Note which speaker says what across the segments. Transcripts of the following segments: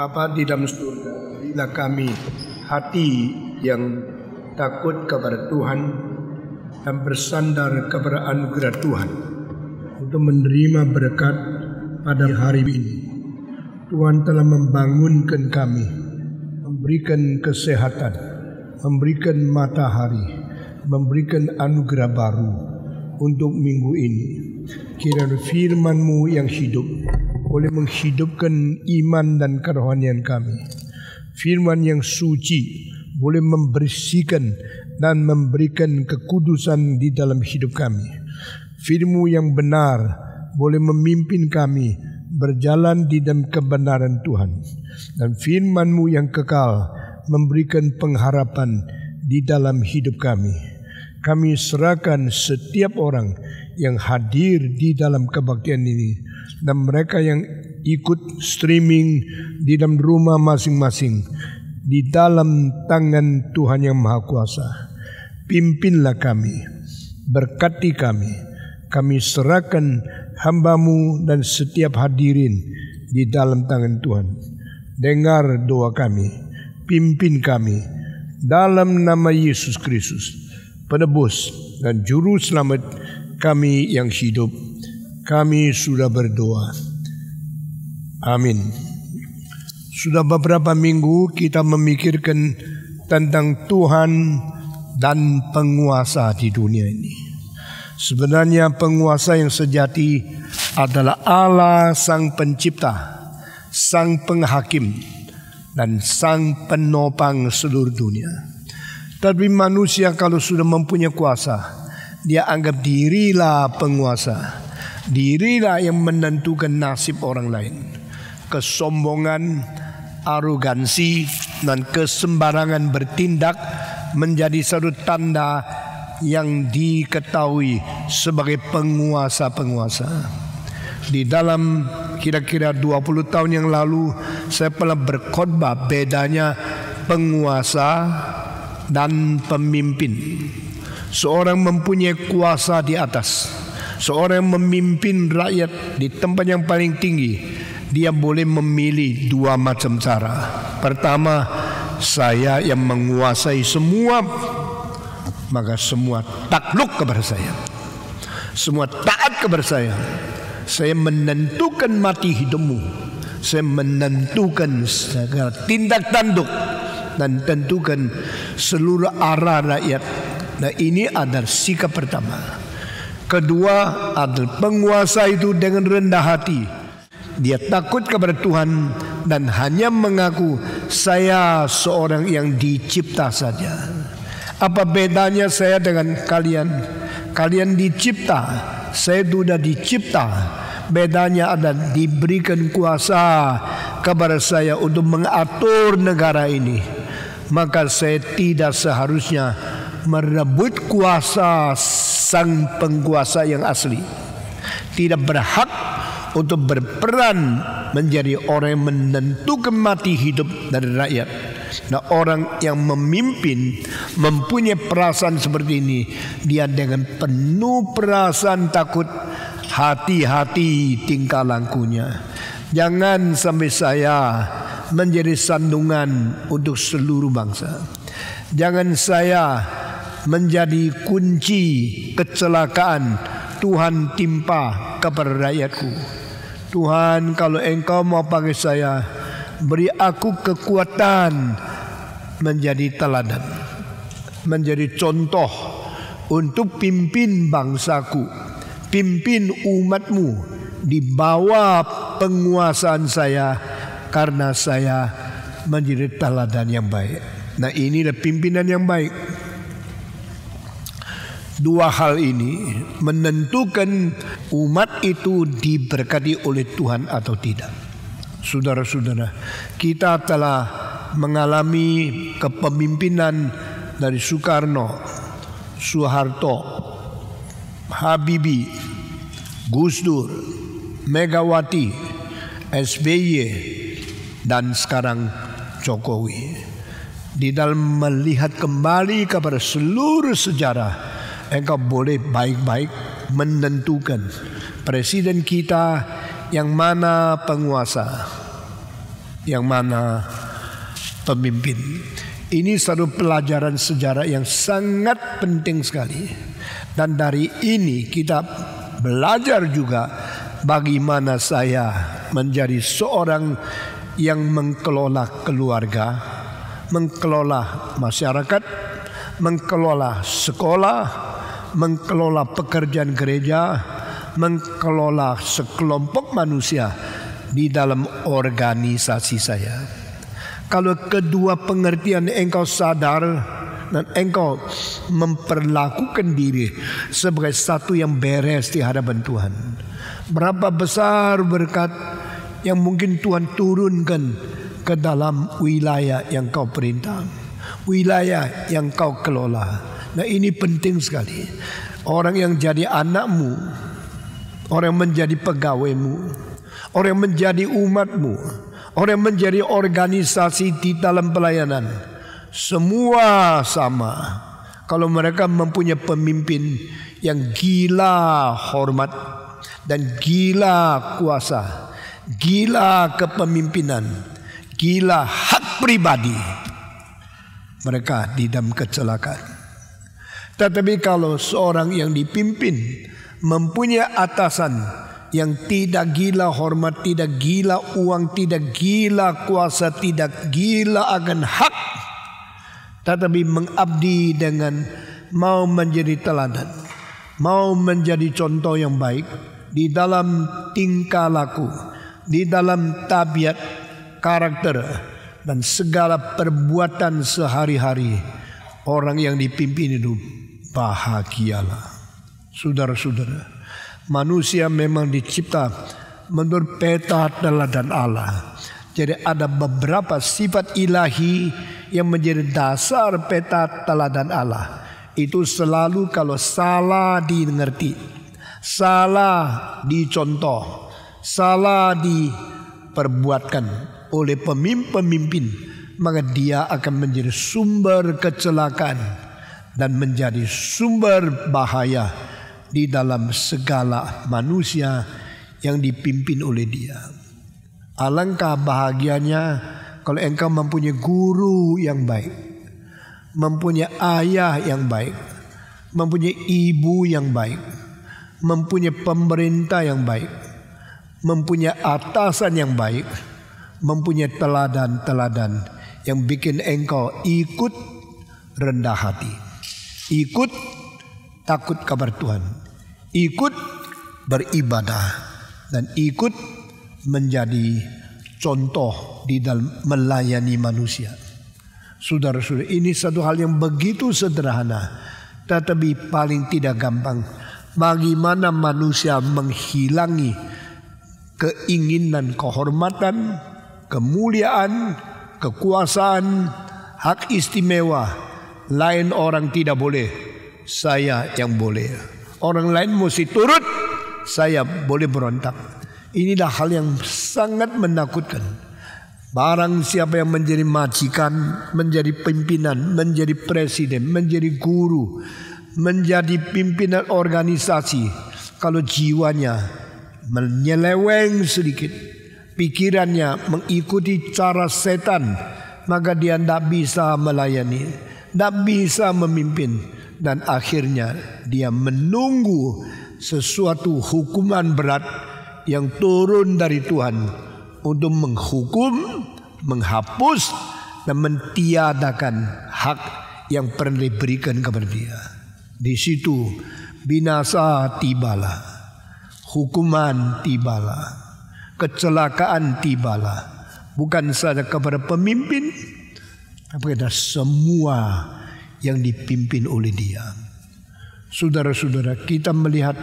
Speaker 1: Bapa di dalam surga, berilah kami hati yang takut kepada Tuhan dan bersandar kepada anugerah Tuhan untuk menerima berkat pada hari ini. Tuhan telah membangunkan kami, memberikan kesehatan, memberikan matahari, memberikan anugerah baru untuk minggu ini. Kiranya firman-Mu yang hidup boleh menghidupkan iman dan kerohanian kami. Firman yang suci boleh membersihkan dan memberikan kekudusan di dalam hidup kami. Firman yang benar boleh memimpin kami berjalan di dalam kebenaran Tuhan. Dan firman-Mu yang kekal memberikan pengharapan di dalam hidup kami. Kami serahkan setiap orang yang hadir di dalam kebaktian ini dan mereka yang ikut streaming di dalam rumah masing-masing di dalam tangan Tuhan yang Maha Kuasa. Pimpinlah kami, berkati kami. Kami serahkan hamba-Mu dan setiap hadirin di dalam tangan Tuhan. Dengar doa kami, pimpin kami dalam nama Yesus Kristus, penebus dan juru selamat kami yang hidup. Kami sudah berdoa. Amin. Sudah beberapa minggu kita memikirkan tentang Tuhan dan penguasa di dunia ini. Sebenarnya penguasa yang sejati adalah Allah Sang Pencipta, Sang Penghakim, dan Sang Penopang seluruh dunia. Tapi manusia kalau sudah mempunyai kuasa, dia anggap dirilah penguasa. Dirilah yang menentukan nasib orang lain. Kesombongan, arogansi, dan kesembarangan bertindak menjadi satu tanda yang diketahui sebagai penguasa-penguasa. Di dalam kira-kira 20 tahun yang lalu saya pernah berkhotbah bedanya penguasa dan pemimpin. Seorang mempunyai kuasa di atas, seorang yang memimpin rakyat di tempat yang paling tinggi, dia boleh memilih dua macam cara. Pertama, saya yang menguasai semua, maka semua takluk kepada saya, semua taat kepada saya. Saya menentukan mati hidupmu, saya menentukan segala tindak tanduk dan tentukan seluruh arah rakyat. Nah, ini adalah sikap pertama. Kedua adalah penguasa itu dengan rendah hati. Dia takut kepada Tuhan dan hanya mengaku saya seorang yang dicipta saja. Apa bedanya saya dengan kalian? Kalian dicipta, saya sudah dicipta. Bedanya adalah diberikan kuasa kepada saya untuk mengatur negara ini. Maka saya tidak seharusnya merebut kuasa sang penguasa yang asli. Tidak berhak untuk berperan menjadi orang yang menentukan mati hidup dari rakyat. Nah, orang yang memimpin mempunyai perasaan seperti ini, dia dengan penuh perasaan takut, hati-hati tingkah lakunya. Jangan sampai saya menjadi sandungan untuk seluruh bangsa. Jangan saya menjadi kunci kecelakaan Tuhan timpa kepada rakyatku. Tuhan, kalau Engkau mau pakai saya, beri aku kekuatan menjadi teladan, menjadi contoh untuk pimpin bangsaku, pimpin umatmu di bawah penguasaan saya, karena saya menjadi teladan yang baik. Nah, inilah pimpinan yang baik. Dua hal ini menentukan umat itu diberkati oleh Tuhan atau tidak. Saudara-saudara, kita telah mengalami kepemimpinan dari Soekarno, Soeharto, Habibie, Gus Dur, Megawati, SBY, dan sekarang Jokowi. Di dalam melihat kembali kepada seluruh sejarah, engkau boleh baik-baik menentukan presiden kita yang mana penguasa. yang mana pemimpin. Ini satu pelajaran sejarah yang sangat penting sekali. Dan dari ini kita belajar juga bagaimana saya menjadi seorang yang mengelola keluarga, mengelola masyarakat, mengelola sekolah, mengelola pekerjaan gereja, mengelola sekelompok manusia di dalam organisasi saya. Kalau kedua pengertian engkau sadar dan engkau memperlakukan diri sebagai satu yang beres di hadapan Tuhan, berapa besar berkat yang mungkin Tuhan turunkan ke dalam wilayah yang kau perintah, wilayah yang kau kelola. Nah, ini penting sekali. Orang yang jadi anakmu, orang yang menjadi pegawaimu, orang yang menjadi umatmu, orang yang menjadi organisasi di dalam pelayanan, semua sama. Kalau mereka mempunyai pemimpin yang gila hormat dan gila kuasa, gila kepemimpinan, gila hak pribadi, mereka di dalam kecelakaan. Tetapi kalau seorang yang dipimpin mempunyai atasan yang tidak gila hormat, tidak gila uang, tidak gila kuasa, tidak gila akan hak, tetapi mengabdi dengan mau menjadi teladan, mau menjadi contoh yang baik di dalam tingkah laku, di dalam tabiat, karakter, dan segala perbuatan sehari-hari, orang yang dipimpin itu bahagialah. Saudara-saudara, manusia memang dicipta menurut peta teladan Allah. Jadi ada beberapa sifat ilahi yang menjadi dasar peta teladan Allah. Itu selalu kalau salah dimengerti, salah dicontoh, salah diperbuatkan oleh pemimpin, maka dia akan menjadi sumber kecelakaan dan menjadi sumber bahaya di dalam segala manusia yang dipimpin oleh dia. Alangkah bahagianya kalau engkau mempunyai guru yang baik, mempunyai ayah yang baik, mempunyai ibu yang baik, mempunyai pemerintah yang baik, mempunyai atasan yang baik, mempunyai teladan-teladan yang bikin engkau ikut rendah hati, ikut takut kabar Tuhan, ikut beribadah, dan ikut menjadi contoh di dalam melayani manusia. Saudara-saudara, ini satu hal yang begitu sederhana, tetapi paling tidak gampang. Bagaimana manusia menghilangi keinginan kehormatan, kemuliaan, kekuasaan, hak istimewa. Lain orang tidak boleh, saya yang boleh. Orang lain mesti turut, saya boleh berontak. Inilah hal yang sangat menakutkan. Barang siapa yang menjadi majikan, menjadi pimpinan, menjadi presiden, menjadi guru, menjadi pimpinan organisasi, kalau jiwanya menyeleweng sedikit, pikirannya mengikuti cara setan, maka dia tidak bisa melayani, tidak bisa memimpin, dan akhirnya dia menunggu sesuatu hukuman berat yang turun dari Tuhan untuk menghukum, menghapus, dan mentiadakan hak yang pernah diberikan kepada dia. Di situ binasa tibalah, hukuman tibalah, kecelakaan tibalah, bukan saja kepada pemimpin, tapi kepada semua yang dipimpin oleh dia. Saudara-saudara, kita melihat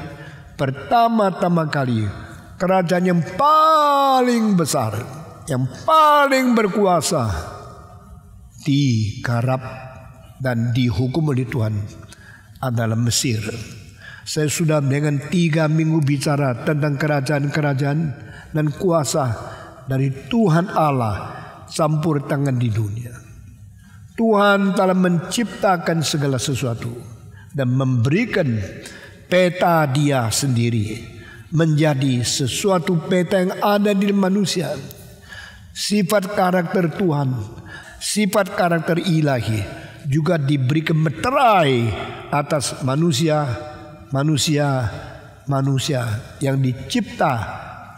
Speaker 1: pertama-tama kali kerajaan yang paling besar, yang paling berkuasa digarap dan dihukum oleh Tuhan adalah Mesir. Saya sudah dengan 3 minggu bicara tentang kerajaan-kerajaan dan kuasa dari Tuhan Allah campur tangan di dunia. Tuhan telah menciptakan segala sesuatu dan memberikan peta dia sendiri menjadi sesuatu peta yang ada di manusia. Sifat karakter Tuhan, sifat karakter ilahi juga diberikan meterai atas manusia yang dicipta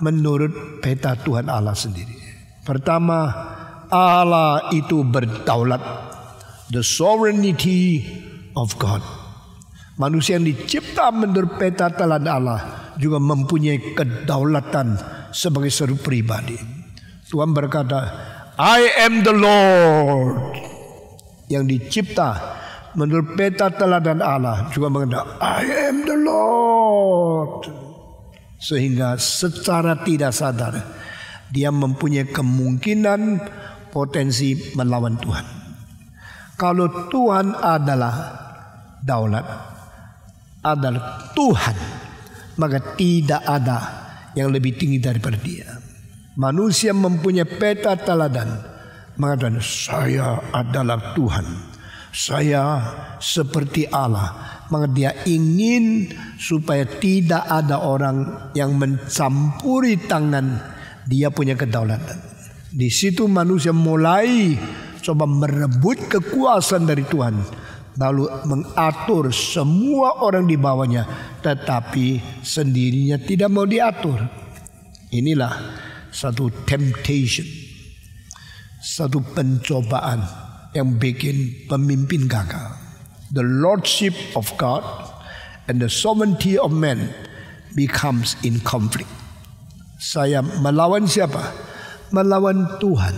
Speaker 1: menurut peta Tuhan Allah sendiri. Pertama, Allah itu berdaulat. The sovereignty of God. Manusia yang dicipta menurut peta Tuhan Allah juga mempunyai kedaulatan sebagai seru pribadi. Tuhan berkata, I am the Lord. Yang dicipta menurut peta teladan Allah juga mengatakan, I am the Lord. Sehingga secara tidak sadar dia mempunyai kemungkinan potensi melawan Tuhan. Kalau Tuhan adalah daulat, adalah Tuhan, maka tidak ada yang lebih tinggi daripada dia. Manusia mempunyai peta teladan, mengatakan saya adalah Tuhan, saya seperti Allah. Maka dia ingin supaya tidak ada orang yang mencampuri tangan dia punya kedaulatan. Di situ manusia mulai coba merebut kekuasaan dari Tuhan, lalu mengatur semua orang di bawahnya, tetapi sendirinya tidak mau diatur. Inilah satu temptation, satu pencobaan yang bikin pemimpin gagal. The lordship of God and the sovereignty of man becomes in conflict. Saya melawan siapa? Melawan Tuhan.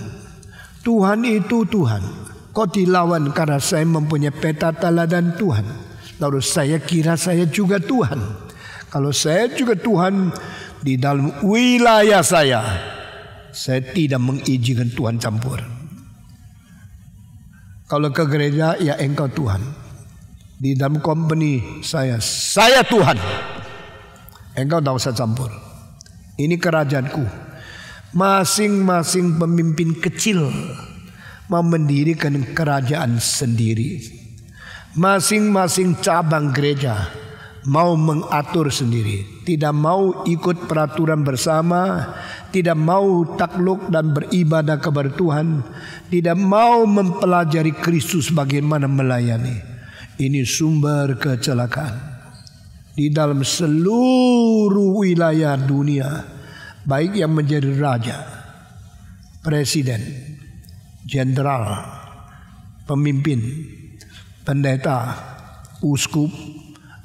Speaker 1: Tuhan itu Tuhan. Kau dilawan karena saya mempunyai peta teladan Tuhan. Lalu saya kira saya juga Tuhan. Kalau saya juga Tuhan, di dalam wilayah saya tidak mengizinkan Tuhan campur. Kalau ke gereja, ya engkau Tuhan. Di dalam company saya Tuhan. Engkau tidak usah campur. Ini kerajaanku. Masing-masing pemimpin kecil mau mendirikan kerajaan sendiri. Masing-masing cabang gereja mau mengatur sendiri. Tidak mau ikut peraturan bersama. Tidak mau takluk dan beribadah kepada Tuhan. Tidak mau mempelajari Kristus bagaimana melayani. Ini sumber kecelakaan. Di dalam seluruh wilayah dunia, baik yang menjadi raja, presiden, jenderal, pemimpin, pendeta, uskup,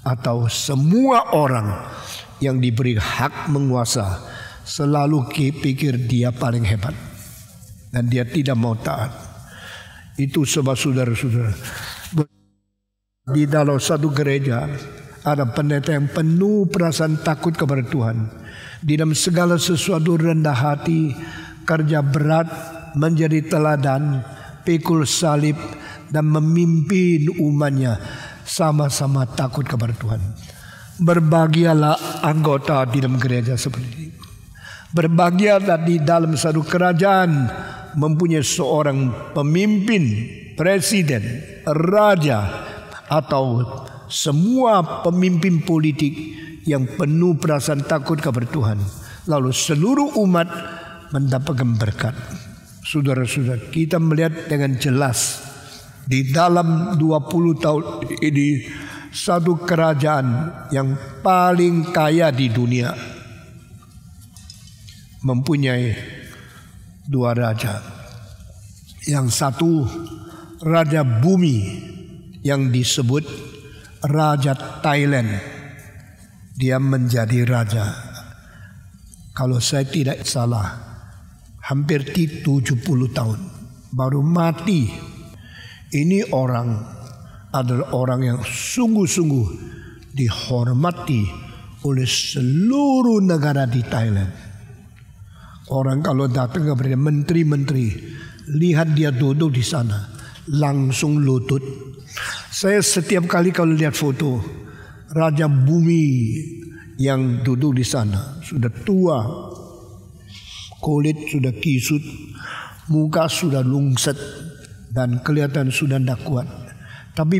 Speaker 1: atau semua orang yang diberi hak menguasa, selalu pikir dia paling hebat dan dia tidak mau taat. Itu sebab saudara-saudara, di dalam satu gereja ada pendeta yang penuh perasaan takut kepada Tuhan. Di dalam segala sesuatu rendah hati, kerja berat, menjadi teladan, pikul salib, dan memimpin umatnya sama-sama takut kepada Tuhan. Berbahagialah anggota di dalam gereja seperti ini. Berbahagialah di dalam satu kerajaan mempunyai seorang pemimpin, presiden, raja, atau semua pemimpin politik yang penuh perasaan takut kepada Tuhan. Lalu seluruh umat mendapatkan berkat. Saudara-saudara, kita melihat dengan jelas di dalam 20 tahun ini satu kerajaan yang paling kaya di dunia mempunyai dua raja. Yang satu raja bumi yang disebut Raja Thailand. Dia menjadi raja, kalau saya tidak salah, hampir 70 tahun baru mati. Ini orang adalah orang yang sungguh-sungguh dihormati oleh seluruh negara di Thailand. Orang kalau datang kepada menteri-menteri, lihat dia duduk di sana, langsung lutut. Saya setiap kali kalau lihat foto raja bumi yang duduk di sana, sudah tua, kulit sudah kisut, muka sudah lungset, dan kelihatan sudah tidak kuat. Tapi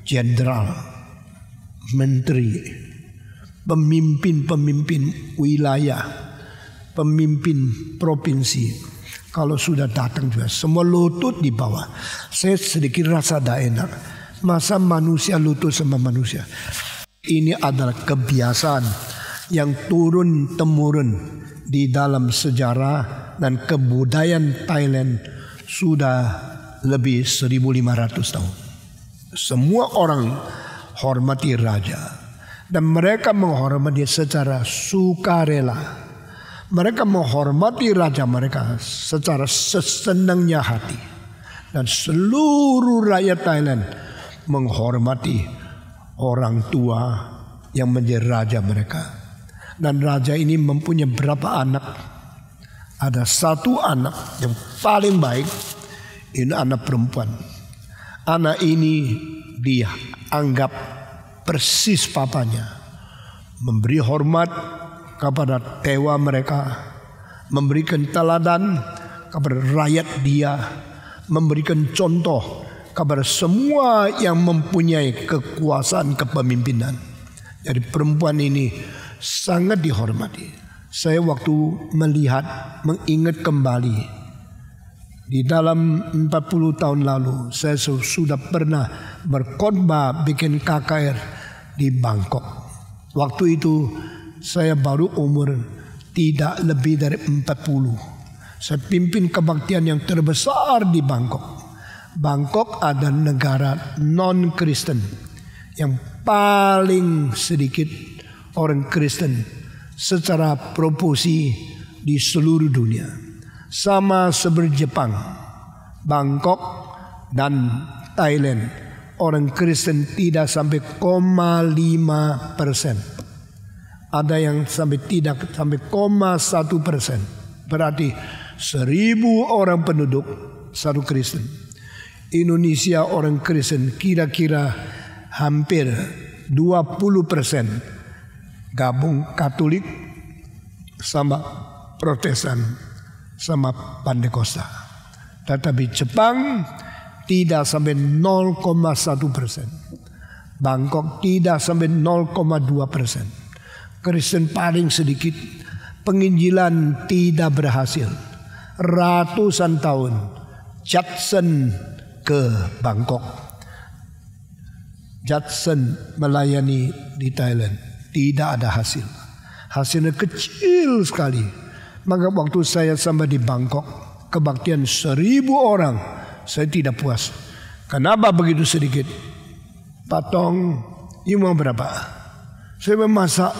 Speaker 1: jenderal, menteri, pemimpin wilayah, pemimpin provinsi, Kalau sudah datang juga semua lutut di bawah. Saya sedikit rasa tidak enak. Masa manusia lutut sama manusia. Ini adalah kebiasaan yang turun-temurun di dalam sejarah dan kebudayaan Thailand sudah lebih 1.500 tahun. Semua orang hormati raja dan mereka menghormati secara sukarela. Mereka menghormati raja mereka secara sesenangnya hati. Dan seluruh rakyat Thailand menghormati orang tua yang menjadi raja mereka. Dan raja ini mempunyai berapa anak? Ada satu anak yang paling baik. Ini anak perempuan. Anak ini dia anggap persis papanya. Memberi hormat kepada dewa mereka, memberikan teladan kepada rakyat dia, memberikan contoh kepada semua yang mempunyai kekuasaan kepemimpinan. Jadi perempuan ini sangat dihormati. Saya waktu melihat, mengingat kembali di dalam 40 tahun lalu saya sudah pernah berkhotbah bikin KKR di Bangkok. Waktu itu saya baru umur tidak lebih dari 40. Saya pimpin kebaktian yang terbesar di Bangkok. Bangkok adalah negara non-Kristen yang paling sedikit orang Kristen secara proporsi di seluruh dunia. Sama seperti Jepang, Bangkok dan Thailand, orang Kristen tidak sampai 0,5%. Ada yang sampai tidak sampai 0,1%. Berarti 1.000 orang penduduk satu Kristen. Indonesia orang Kristen kira-kira hampir 20% gabung Katolik sama Protestan sama Pantekosta. Tetapi Jepang tidak sampai 0,1%. Bangkok tidak sampai 0,2%. Kristen paling sedikit, penginjilan tidak berhasil. Ratusan tahun Judson ke Bangkok, Judson melayani di Thailand, tidak ada hasil. Hasilnya kecil sekali. Maka waktu saya sampai di Bangkok, kebaktian 1.000 orang, saya tidak puas. Kenapa begitu sedikit? Pak Tong, ini mau berapa? Saya memasak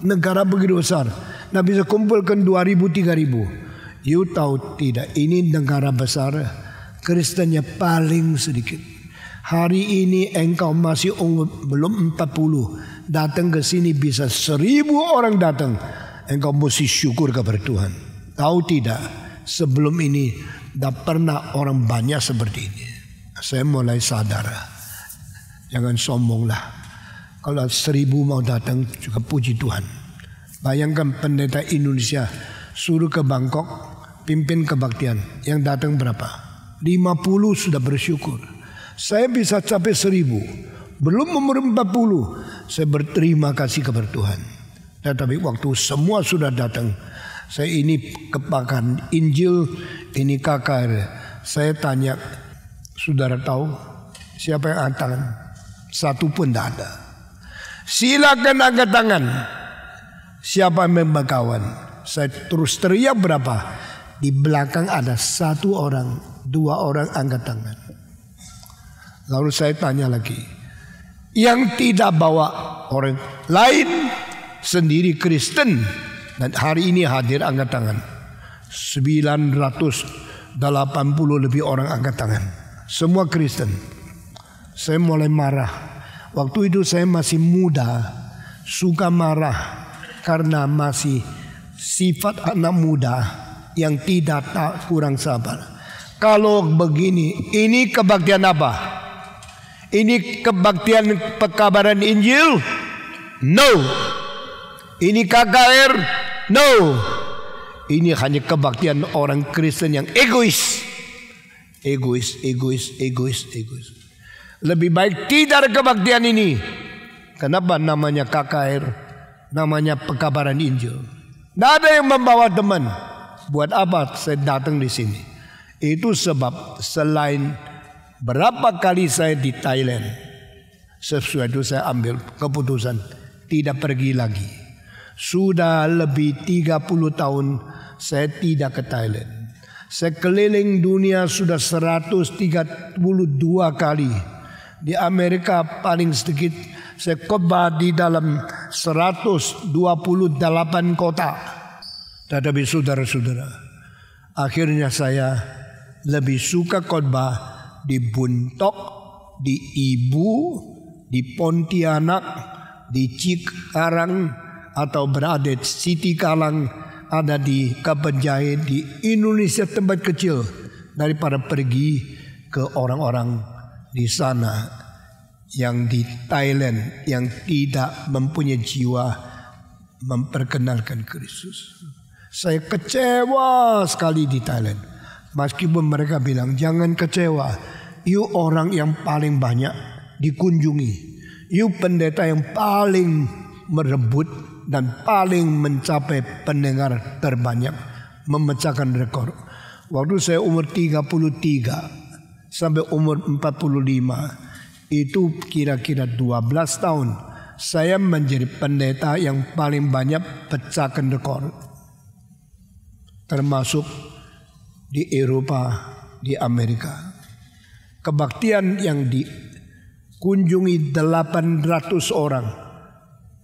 Speaker 1: negara begitu besar, nah bisa kumpulkan 2.000, 3.000. You tahu tidak, ini negara besar, Kristennya paling sedikit. Hari ini engkau masih umur belum 40, datang ke sini bisa 1.000 orang datang. Engkau mesti syukur kepada Tuhan. Tahu tidak, sebelum ini tidak pernah orang banyak seperti ini. Saya mulai sadar, jangan sombonglah. Kalau 1.000 mau datang juga puji Tuhan. Bayangkan pendeta Indonesia suruh ke Bangkok pimpin kebaktian. Yang datang berapa? 50 sudah bersyukur. Saya bisa capai 1.000. Belum umur 40. Saya berterima kasih kepada Tuhan. Tetapi waktu semua sudah datang, saya ini kepakan Injil, ini KKR. Saya tanya, saudara tahu siapa yang angkat tangan? Satu pun tidak ada. Silakan angkat tangan. Siapa yang membakawan? Saya terus teriak berapa? Di belakang ada 1 orang, 2 orang angkat tangan. Lalu saya tanya lagi. Yang tidak bawa orang lain sendiri Kristen dan hari ini hadir angkat tangan. 980 lebih orang angkat tangan. Semua Kristen. Saya mulai marah. Waktu itu saya masih muda, suka marah karena masih sifat anak muda yang tidak kurang sabar. Kalau begini, ini kebaktian apa? Ini kebaktian pekabaran Injil? No. Ini KKR? No. Ini hanya kebaktian orang Kristen yang egois. Egois. Lebih baik tidak ada kebaktian ini. Kenapa namanya KKR? Namanya pekabaran Injil. Tidak ada yang membawa teman. buat apa saya datang di sini? Itu sebab selain berapa kali saya di Thailand, sesudah itu saya ambil keputusan tidak pergi lagi. Sudah lebih 30 tahun saya tidak ke Thailand. Saya keliling dunia sudah 132 kali. Di Amerika paling sedikit saya khotbah di dalam 128 kota. Tetapi saudara-saudara, akhirnya saya lebih suka khotbah di Buntok, di Ibu, di Pontianak, di Cikarang, atau berada di Siti Kalang, ada di Kapenjaya, di Indonesia tempat kecil, daripada pergi ke orang-orang di sana yang di Thailand yang tidak mempunyai jiwa memperkenalkan Kristus. Saya kecewa sekali di Thailand. Meskipun mereka bilang jangan kecewa, you orang yang paling banyak dikunjungi, you pendeta yang paling merebut dan paling mencapai pendengar terbanyak, memecahkan rekor. Waktu saya umur 33 sampai umur 45, itu kira-kira 12 tahun, saya menjadi pendeta yang paling banyak pecahkan rekor. Termasuk di Eropa, di Amerika. Kebaktian yang dikunjungi 800 orang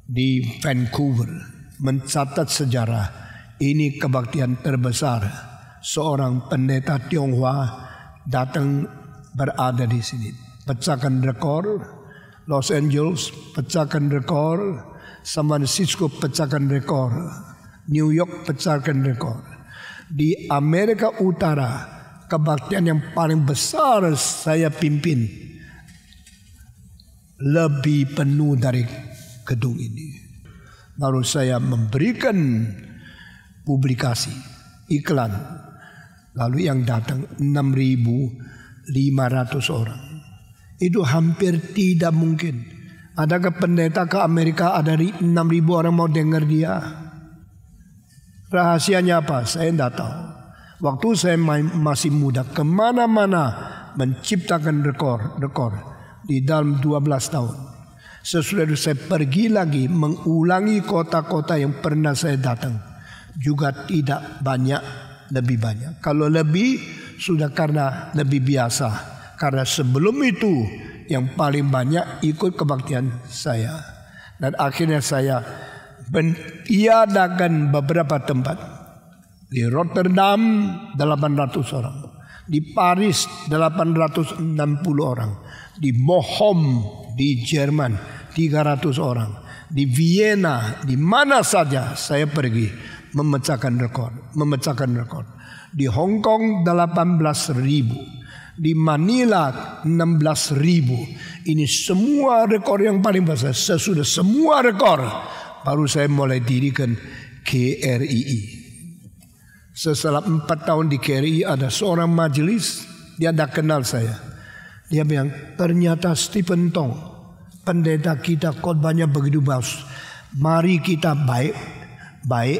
Speaker 1: di Vancouver mencatat sejarah. Ini kebaktian terbesar seorang pendeta Tionghoa datang berada di sini. Pecahkan rekor. Los Angeles pecahkan rekor. San Francisco pecahkan rekor. New York pecahkan rekor. Di Amerika Utara, kebaktian yang paling besar saya pimpin lebih penuh dari gedung ini. Lalu saya memberikan publikasi, iklan. Lalu yang datang 6.500 orang. Itu hampir tidak mungkin. Adakah pendeta ke Amerika ada 6.000 orang mau dengar dia? Rahasianya apa? Saya tidak tahu. Waktu saya masih muda, kemana-mana menciptakan rekor di dalam 12 tahun. Sesudah itu saya pergi lagi mengulangi kota-kota yang pernah saya datang. Juga tidak banyak, lebih banyak. Kalau lebih sudah karena lebih biasa. Karena sebelum itu yang paling banyak ikut kebaktian saya. Dan akhirnya saya mentiadakan beberapa tempat. Di Rotterdam 800 orang. Di Paris 860 orang. Di Bochum di Jerman 300 orang. Di Vienna, di mana saja saya pergi memecahkan rekor. Di Hong Kong 18.000. Di Manila 16.000. Ini semua rekor yang paling besar. Sesudah semua rekor, baru saya mulai dirikan KRII. Setelah 4 tahun di KRII ada seorang majelis, dia tidak kenal saya. Dia bilang, ternyata Stephen Tong, pendeta kita khotbahnya begitu bagus. Mari kita baik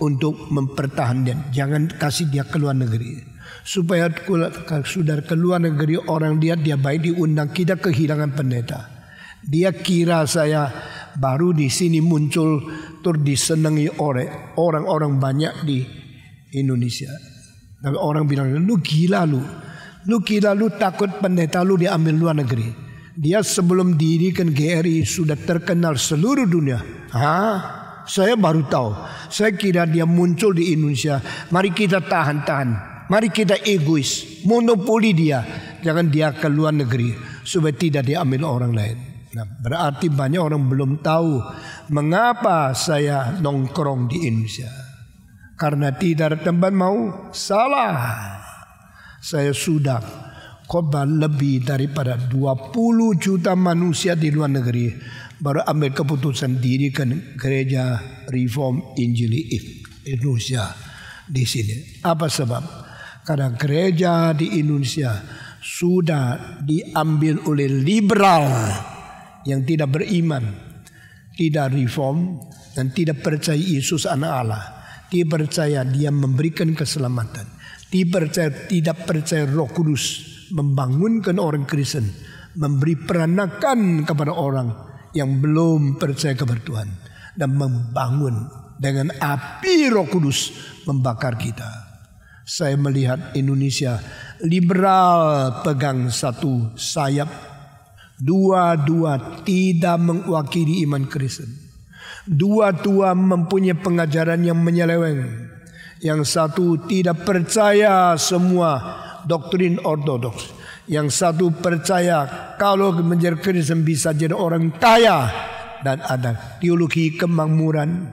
Speaker 1: untuk mempertahankan. Jangan kasih dia ke luar negeri. Supaya sudah ke luar negeri orang dia baik diundang, kita kehilangan pendeta. Dia kira saya baru di sini muncul disenangi oleh orang-orang banyak di Indonesia. Tapi orang bilang, lu gila lu takut pendeta lu diambil luar negeri. Dia sebelum dirikan GRI sudah terkenal seluruh dunia. Saya baru tahu. Saya kira dia muncul di Indonesia. Mari kita tahan. Mari kita egois, monopoli dia. Jangan dia ke luar negeri supaya tidak diambil orang lain. Nah, berarti banyak orang belum tahu mengapa saya nongkrong di Indonesia. Karena tidak ada tempat mau, salah. Saya sudah khotbah lebih daripada 20 juta manusia di luar negeri. Baru ambil keputusan dirikan gereja Reform Injili Indonesia di sini. Apa sebab? Karena gereja di Indonesia sudah diambil oleh liberal yang tidak beriman, tidak reform dan tidak percaya Yesus anak Allah. Dia percaya dia memberikan keselamatan. Dia tidak percaya Roh Kudus membangunkan orang Kristen, memberi peranakan kepada orang yang belum percaya kepada Tuhan, dan membangun dengan api Roh Kudus membakar kita. Saya melihat Indonesia liberal pegang satu sayap, dua-dua tidak mewakili iman Kristen. Dua-dua mempunyai pengajaran yang menyeleweng. Yang satu tidak percaya semua doktrin ortodoks. Yang satu percaya kalau menjadi Kristen bisa jadi orang kaya. Dan ada teologi kemakmuran,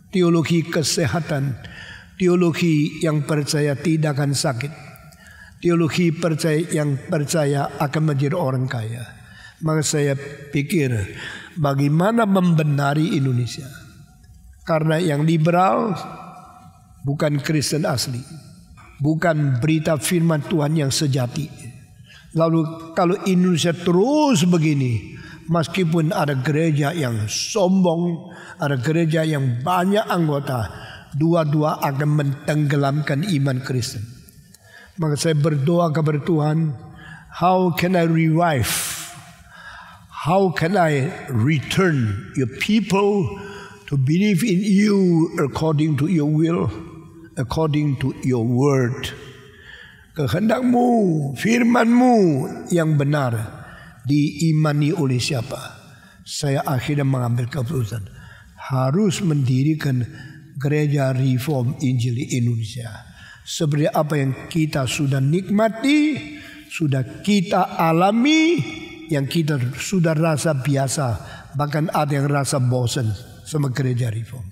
Speaker 1: teologi kesehatan, teologi yang percaya tidak akan sakit, teologi yang percaya akan menjadi orang kaya. Maka saya pikir bagaimana membenari Indonesia. Karena yang liberal bukan Kristen asli, bukan berita firman Tuhan yang sejati. Lalu kalau Indonesia terus begini, meskipun ada gereja yang sombong, ada gereja yang banyak anggota, dua-dua akan mentenggelamkan iman Kristen. Maka saya berdoa kepada Tuhan, how can I revive? How can I return your people to believe in you according to your will, according to your word? Kehendakmu, firmanmu yang benar diimani oleh siapa? Saya akhirnya mengambil keputusan harus mendirikan gereja Reform Injil Indonesia. Seperti apa yang kita sudah nikmati, sudah kita alami, yang kita sudah rasa biasa, bahkan ada yang rasa bosan sama gereja Reform.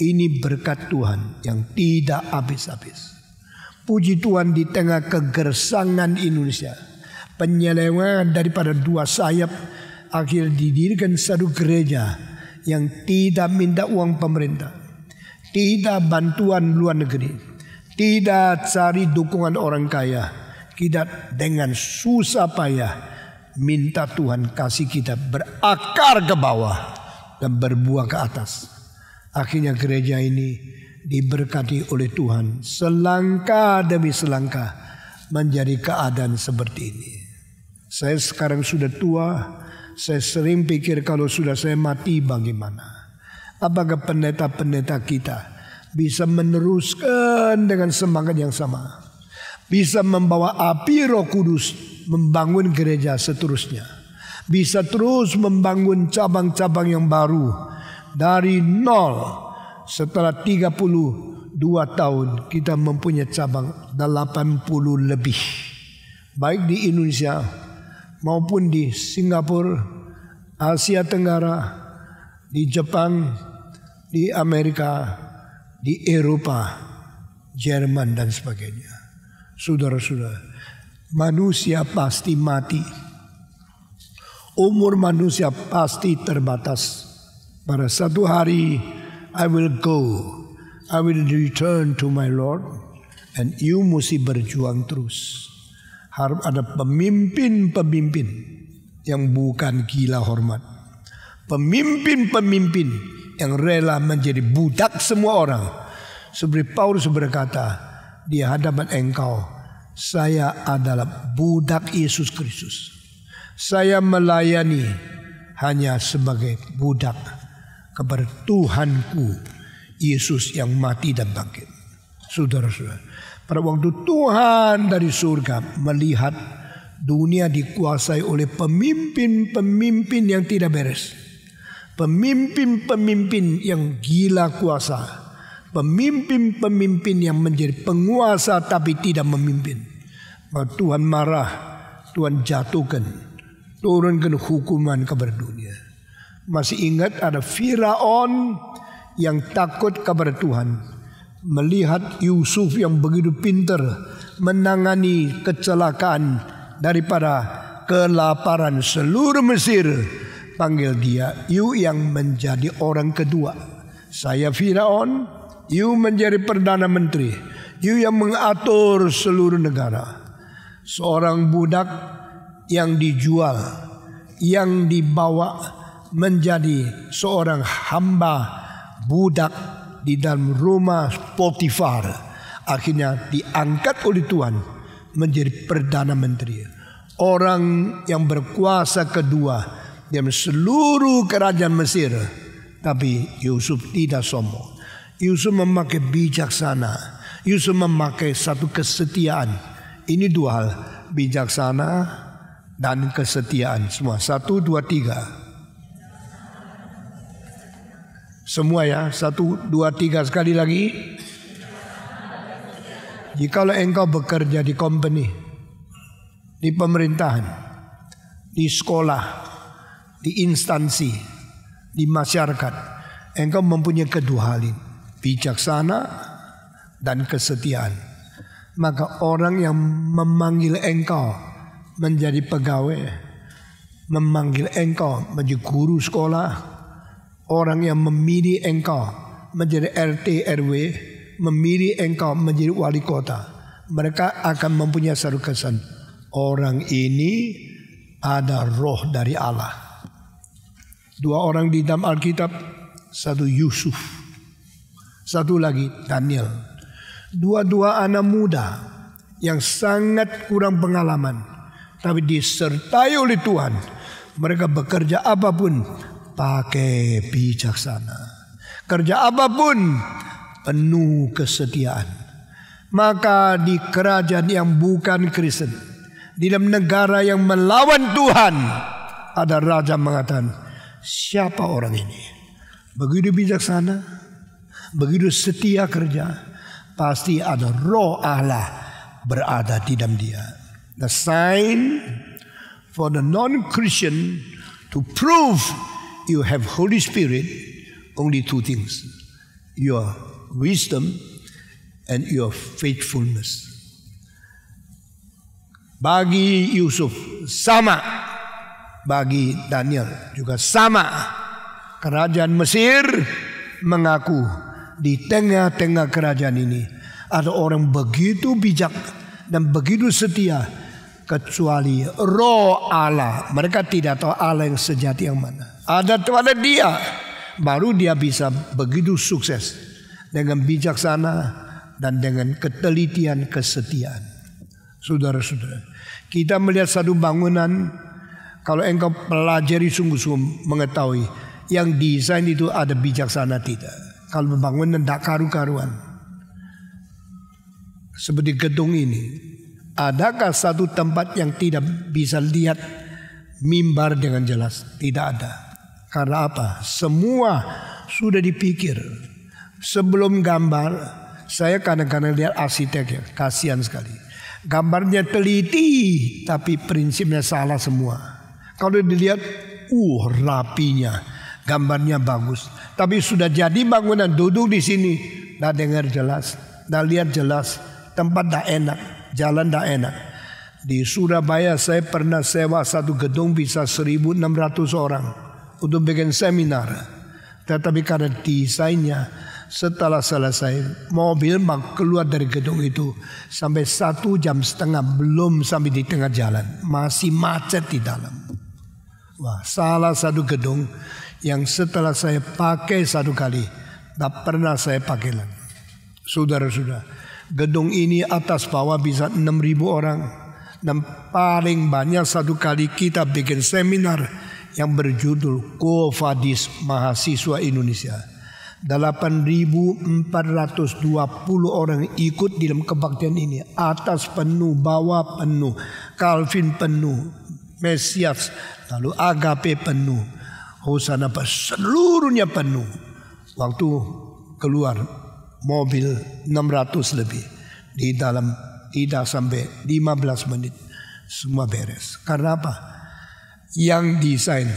Speaker 1: Ini berkat Tuhan yang tidak habis-habis. Puji Tuhan, di tengah kegersangan Indonesia, penyelewengan daripada dua sayap, akhirnya didirikan satu gereja yang tidak minta uang pemerintah, tidak bantuan luar negeri, tidak cari dukungan orang kaya, tidak dengan susah payah minta Tuhan kasih kita berakar ke bawah dan berbuah ke atas. Akhirnya gereja ini diberkati oleh Tuhan, selangkah demi selangkah menjadi keadaan seperti ini. Saya sekarang sudah tua, saya sering pikir kalau sudah saya mati bagaimana? Apakah pendeta-pendeta kita bisa meneruskan dengan semangat yang sama? Bisa membawa api Roh Kudus membangun gereja seterusnya. Bisa terus membangun cabang-cabang yang baru dari nol. Setelah 32 tahun kita mempunyai cabang 80 lebih. Baik di Indonesia maupun di Singapura, Asia Tenggara, di Jepang, di Amerika, di Eropa, Jerman dan sebagainya. Saudara-saudara, manusia pasti mati. Umur manusia pasti terbatas. Pada satu hari I will go, I will return to my Lord, and you mesti berjuang terus. Harus ada pemimpin-pemimpin yang bukan gila hormat. Pemimpin-pemimpin yang rela menjadi budak semua orang. Seperti Paulus berkata di hadapan engkau, saya adalah budak Yesus Kristus. Saya melayani hanya sebagai budak kepada Tuhanku Yesus yang mati dan bangkit. Saudara-saudara, pada waktu Tuhan dari surga melihat dunia dikuasai oleh pemimpin-pemimpin yang tidak beres, pemimpin-pemimpin yang gila kuasa, pemimpin-pemimpin yang menjadi penguasa tapi tidak memimpin, maka Tuhan marah, Tuhan jatuhkan, turunkan hukuman kepada dunia. Masih ingat ada Firaun yang takut kepada Tuhan, melihat Yusuf yang begitu pintar menangani kecelakaan daripada kelaparan seluruh Mesir. Panggil dia, you yang menjadi orang kedua. Saya Firaun, you menjadi Perdana Menteri, you yang mengatur seluruh negara. Seorang budak yang dijual, yang dibawa menjadi seorang hamba budak di dalam rumah Potifar, akhirnya diangkat oleh Tuhan menjadi Perdana Menteri. Orang yang berkuasa kedua dalam seluruh kerajaan Mesir. Tapi Yusuf tidak sombong. Yusuf memakai bijaksana. Yusuf memakai satu kesetiaan. Ini dua hal, bijaksana dan kesetiaan. Semua 1, 2, 3. Semua ya, 1, 2, 3 sekali lagi. Jikalau engkau bekerja di company, di pemerintahan, di sekolah, di instansi, di masyarakat, engkau mempunyai kedua hal ini, bijaksana dan kesetiaan. Maka orang yang memanggil engkau menjadi pegawai, memanggil engkau menjadi guru sekolah, orang yang memilih engkau menjadi RT RW, memilih engkau menjadi wali kota, mereka akan mempunyai satu kesan, orang ini ada roh dari Allah. Dua orang di dalam Alkitab, satu Yusuf, satu lagi Daniel. Dua-dua anak muda yang sangat kurang pengalaman, tapi disertai oleh Tuhan. Mereka bekerja apapun pakai bijaksana. Kerja apapun penuh kesetiaan. Maka di kerajaan yang bukan Kristen, di dalam negara yang melawan Tuhan, ada raja mengatakan, siapa orang ini? Begitu bijaksana, begitu setia kerja, pasti ada roh Allah berada di dalam dia. The sign for the non-Christian to prove you have Holy Spirit, only two things: your wisdom and your faithfulness. Bagi Yusuf sama, bagi Daniel juga sama. Kerajaan Mesir mengaku di tengah-tengah kerajaan ini ada orang begitu bijak dan begitu setia, kecuali roh Allah. Mereka tidak tahu Allah yang sejati yang mana. Ada pada dia, baru dia bisa begitu sukses dengan bijaksana dan dengan ketelitian kesetiaan. Saudara-saudara, kita melihat satu bangunan, kalau engkau pelajari sungguh-sungguh mengetahui yang desain itu ada bijaksana tidak. Kalau bangunan tidak karu-karuan. Seperti gedung ini, adakah satu tempat yang tidak bisa lihat mimbar dengan jelas? Tidak ada. Karena apa? Semua sudah dipikir. Sebelum gambar, saya kadang-kadang lihat arsitek ya, kasihan sekali. Gambarnya teliti, tapi prinsipnya salah semua. Kalau dilihat, rapinya, gambarnya bagus. Tapi sudah jadi bangunan, duduk di sini, tidak dengar jelas, tidak lihat jelas, tempat tidak enak, jalan tidak enak. Di Surabaya saya pernah sewa satu gedung bisa 1.600 orang untuk bikin seminar. Tetapi karena desainnya, setelah selesai mobil keluar dari gedung itu sampai 1,5 jam belum sampai di tengah jalan, masih macet di dalam. Wah, salah satu gedung yang setelah saya pakai satu kali, tak pernah saya pakai lagi. Saudara-saudara, gedung ini atas bawah bisa 6.000 orang. Dan paling banyak satu kali kita bikin seminar yang berjudul Qofadis Mahasiswa Indonesia. 8.420 orang ikut di dalam kebaktian ini. Atas penuh, bawah penuh, Calvin penuh, Mesias, lalu Agape penuh, Hosana seluruhnya penuh. Waktu keluar mobil 600 lebih di dalam, tidak sampai 15 menit semua beres. Karena apa? Yang desain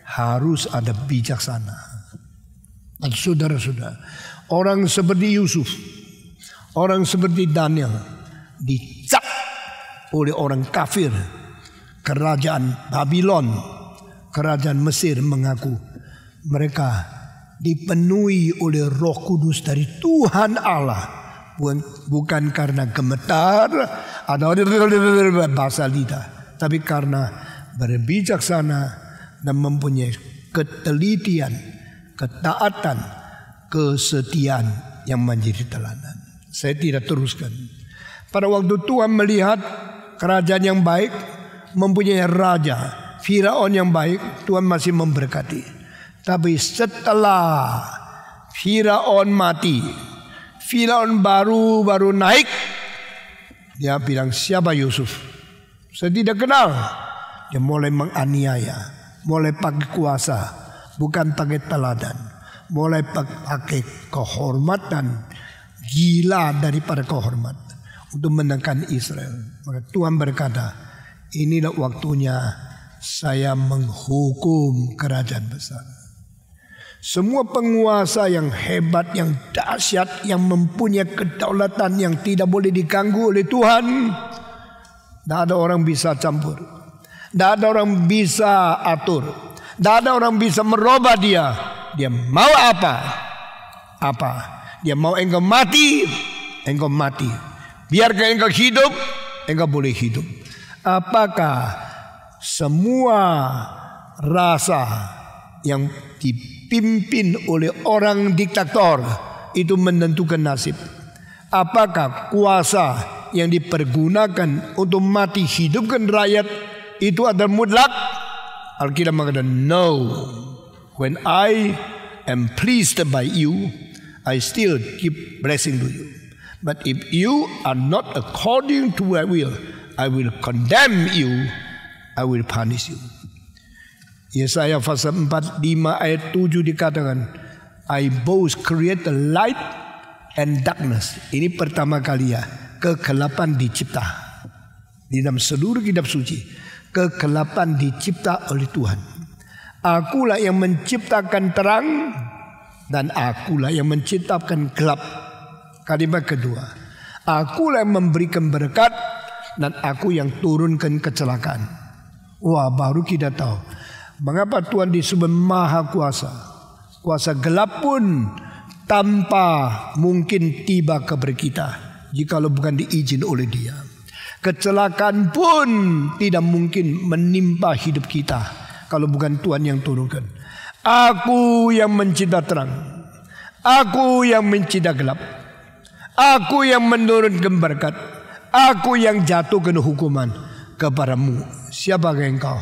Speaker 1: harus ada bijaksana. Dan saudara-saudara, orang seperti Yusuf, orang seperti Daniel dicap oleh orang kafir, kerajaan Babylon, kerajaan Mesir mengaku mereka dipenuhi oleh Roh Kudus dari Tuhan Allah, bukan karena gemetar atau bahasa lidah, tapi karena berbijaksana dan mempunyai ketelitian, ketaatan, kesetiaan yang menjadi teladan. Saya tidak teruskan. Pada waktu Tuhan melihat kerajaan yang baik, mempunyai raja Firaun yang baik, Tuhan masih memberkati. Tapi setelah Firaun mati, Firaun baru naik, dia bilang, siapa Yusuf? Saya tidak kenal. Dia mulai menganiaya, mulai pakai kuasa, bukan pakai teladan, mulai pakai kehormatan, gila daripada kehormatan untuk menekan Israel. Maka Tuhan berkata, inilah waktunya saya menghukum kerajaan besar. Semua penguasa yang hebat, yang dahsyat, yang mempunyai kedaulatan yang tidak boleh diganggu oleh Tuhan, tidak ada orang bisa campur, tidak ada orang bisa atur, tidak ada orang bisa merubah dia. Dia mau apa? Dia mau engkau mati, engkau mati. Biarkan engkau hidup, engkau boleh hidup. Apakah semua rasa yang dipimpin oleh orang diktator itu menentukan nasib? Apakah kuasa yang dipergunakan untuk mati hidupkan rakyat itu adalah mutlak? Alkitab mengatakan no. When I am pleased by you, I still keep blessing to you. But if you are not according to my will, I will condemn you, I will punish you. Yesaya pasal 45 ayat 7 dikatakan, I both create the light and darkness. Ini pertama kali ya, kegelapan dicipta. Di dalam seluruh kitab suci, kegelapan dicipta oleh Tuhan. Akulah yang menciptakan terang dan akulah yang menciptakan gelap. Kalimat kedua, akulah yang memberikan berkat dan aku yang turunkan kecelakaan. Wah, baru kita tahu mengapa Tuhan disebut Maha Kuasa. Kuasa gelap pun tanpa mungkin tiba kepada kita jikalau bukan diizin oleh Dia. Kecelakaan pun tidak mungkin menimpa hidup kita kalau bukan Tuhan yang turunkan. Aku yang mencipta terang, aku yang mencipta gelap, aku yang menurunkan berkat, aku yang jatuhkan hukuman kepadamu. Siapakah engkau?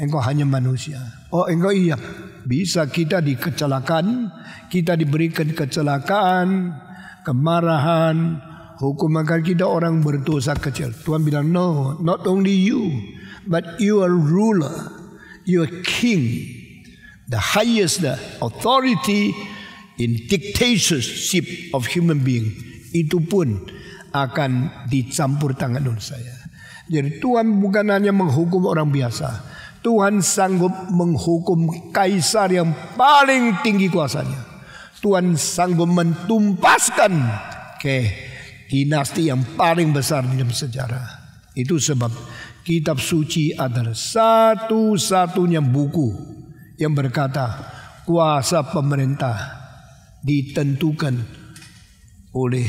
Speaker 1: Engkau hanya manusia. Oh, engkau iya. Bisa kita dikecelakaan, kita diberikan kecelakaan, kemarahan, hukuman kita orang berdosa kecil. Tuhan bilang, no, not only you, but you are ruler, you are king, the highest authority in dictatorship of human being. Itu pun akan dicampur tangan oleh saya. Jadi Tuhan bukan hanya menghukum orang biasa, Tuhan sanggup menghukum kaisar yang paling tinggi kuasanya. Tuhan sanggup mentumpaskan ke dinasti yang paling besar di dalam sejarah. Itu sebab kitab suci adalah satu-satunya buku yang berkata kuasa pemerintah ditentukan oleh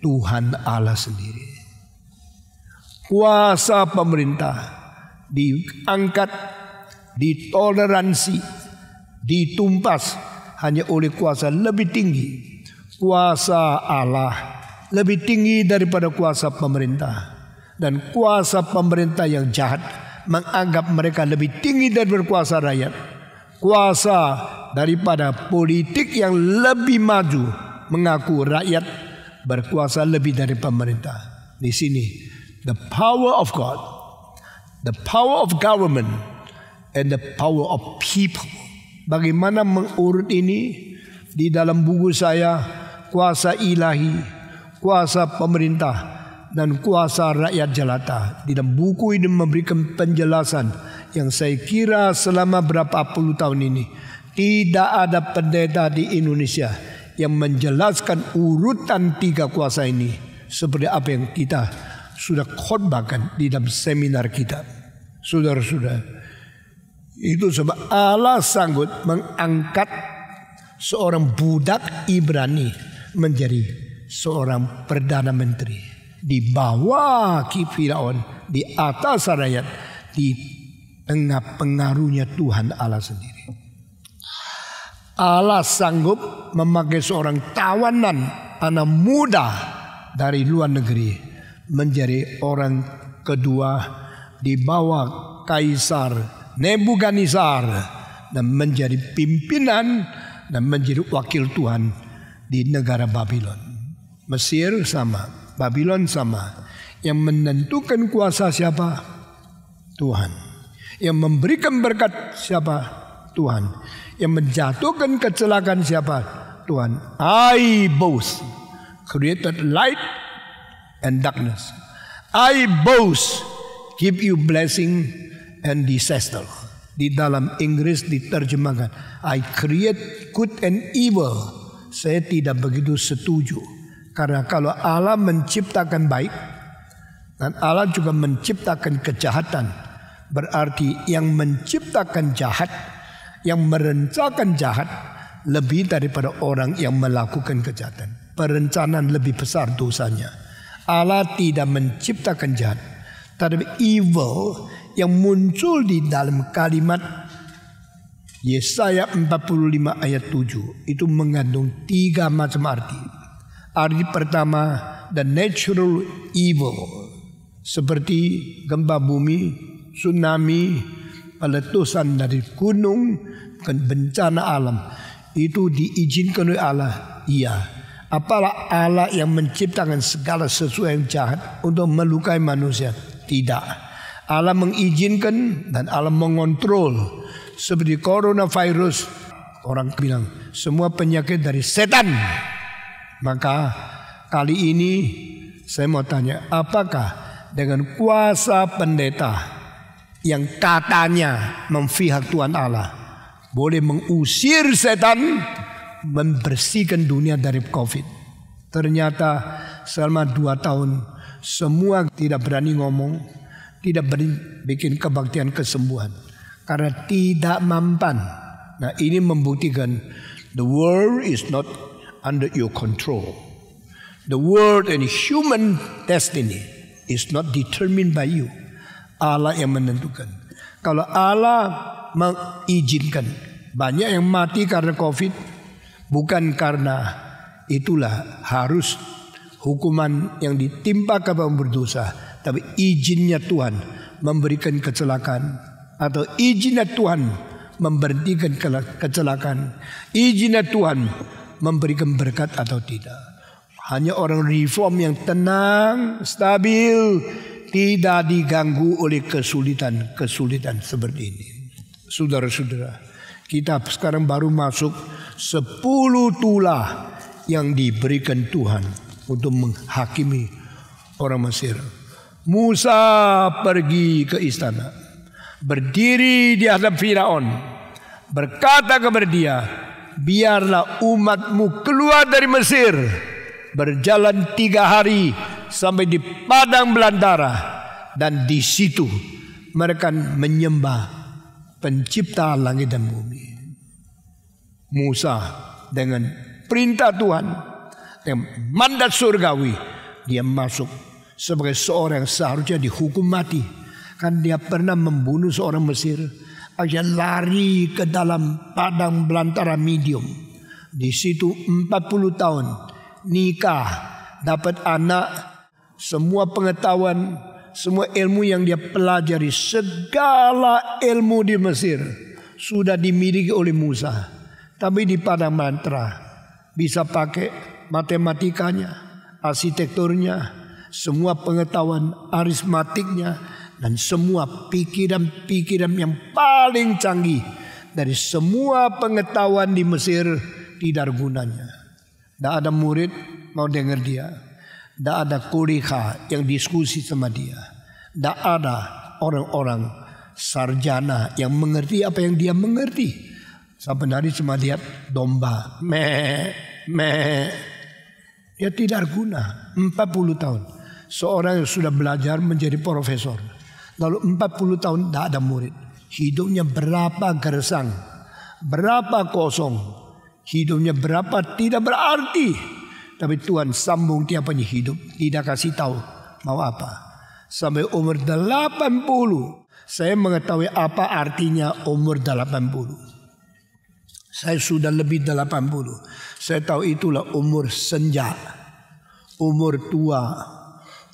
Speaker 1: Tuhan Allah sendiri. Kuasa pemerintah diangkat, ditoleransi, ditumpas hanya oleh kuasa lebih tinggi. Kuasa Allah lebih tinggi daripada kuasa pemerintah. Dan kuasa pemerintah yang jahat menganggap mereka lebih tinggi daripada kuasa rakyat. Kuasa daripada politik yang lebih maju mengaku rakyat berkuasa lebih dari pemerintah. Di sini the power of God, the power of government, and the power of people. Bagaimana mengurut ini di dalam buku saya, kuasa ilahi, kuasa pemerintah, dan kuasa rakyat jelata. Di dalam buku ini memberikan penjelasan yang saya kira selama berapa puluh tahun ini tidak ada pendeta di Indonesia yang menjelaskan urutan tiga kuasa ini seperti apa yang kita sudah khotbahkan di dalam seminar kita. Saudara-saudara, itu sebab Allah sanggup mengangkat seorang budak Ibrani menjadi seorang perdana menteri di bawah Firaun, di atas rakyat, di tengah pengaruhnya Tuhan Allah sendiri. Allah sanggup memakai seorang tawanan anak muda dari luar negeri menjadi orang kedua di bawah Kaisar Nebukadnezar dan menjadi pimpinan dan menjadi wakil Tuhan di negara Babylon. Mesir sama, Babylon sama. Yang menentukan kuasa siapa? Tuhan. Yang memberikan berkat siapa? Tuhan. Yang menjatuhkan kecelakaan siapa? Tuhan. I both created light and darkness. I both give you blessing and disaster. Di dalam Inggris diterjemahkan, I create good and evil. Saya tidak begitu setuju. Karena kalau Allah menciptakan baik dan Allah juga menciptakan kejahatan, berarti yang menciptakan jahat, yang merencanakan jahat lebih daripada orang yang melakukan kejahatan. Perencanaan lebih besar dosanya. Allah tidak menciptakan jahat, tetapi evil yang muncul di dalam kalimat Yesaya 45 ayat 7 itu mengandung 3 macam arti. Arti pertama, the natural evil, seperti gempa bumi, tsunami, peletusan dari gunung, dan bencana alam. Itu diizinkan oleh Allah. Iya. Apalah Allah yang menciptakan segala sesuatu yang jahat untuk melukai manusia? Tidak. Allah mengizinkan dan Allah mengontrol. Seperti coronavirus, orang bilang semua penyakit dari setan. Maka kali ini saya mau tanya, apakah dengan kuasa pendeta yang katanya memihak Tuhan Allah boleh mengusir setan, membersihkan dunia dari COVID? Ternyata selama 2 tahun semua tidak berani ngomong, tidak berani bikin kebaktian kesembuhan karena tidak mampan. Nah, ini membuktikan the world is not under your control. The world and human destiny is not determined by you. Allah yang menentukan. Kalau Allah mengizinkan banyak yang mati karena COVID, bukan karena itulah harus hukuman yang ditimpa kepada berdosa, tapi izinnya Tuhan memberikan kecelakaan, atau izinnya Tuhan memberhentikan kecelakaan, izinnya Tuhan memberikan berkat atau tidak. Hanya orang reform yang tenang, stabil, tidak diganggu oleh kesulitan seperti ini. Saudara-saudara, kita sekarang baru masuk 10 tulah yang diberikan Tuhan untuk menghakimi orang Mesir. Musa pergi ke istana, berdiri di hadap Firaun, berkata kepada dia, biarlah umatmu keluar dari Mesir, berjalan 3 hari sampai di padang belantara, dan di situ mereka menyembah pencipta langit dan bumi. Musa dengan perintah Tuhan, dengan mandat surgawi, dia masuk sebagai seorang yang seharusnya dihukum mati. Kan dia pernah membunuh seorang Mesir, akhirnya lari ke dalam padang belantara Midian. Di situ 40 tahun nikah, dapat anak, semua pengetahuan, semua ilmu yang dia pelajari, segala ilmu di Mesir sudah dimiliki oleh Musa. Tapi di padang belantara bisa pakai matematikanya, arsitekturnya, semua pengetahuan aritmatiknya, dan semua pikiran-pikiran yang paling canggih dari semua pengetahuan di Mesir tidak ada gunanya. Tidak ada murid mau dengar dia. Tidak ada kolega yang diskusi sama dia. Tidak ada orang-orang sarjana yang mengerti apa yang dia mengerti. Sampai hari cuma lihat domba. Dia tidak guna. 40 tahun. Seorang yang sudah belajar menjadi profesor, lalu 40 tahun tidak ada murid. Hidupnya berapa gersang, berapa kosong, hidupnya berapa tidak berarti. Tapi Tuhan sambung tiap hari hidup, tidak kasih tahu mau apa. Sampai umur 80, saya mengetahui apa artinya umur 80. Saya sudah lebih 80. Saya tahu itulah umur senja, umur tua,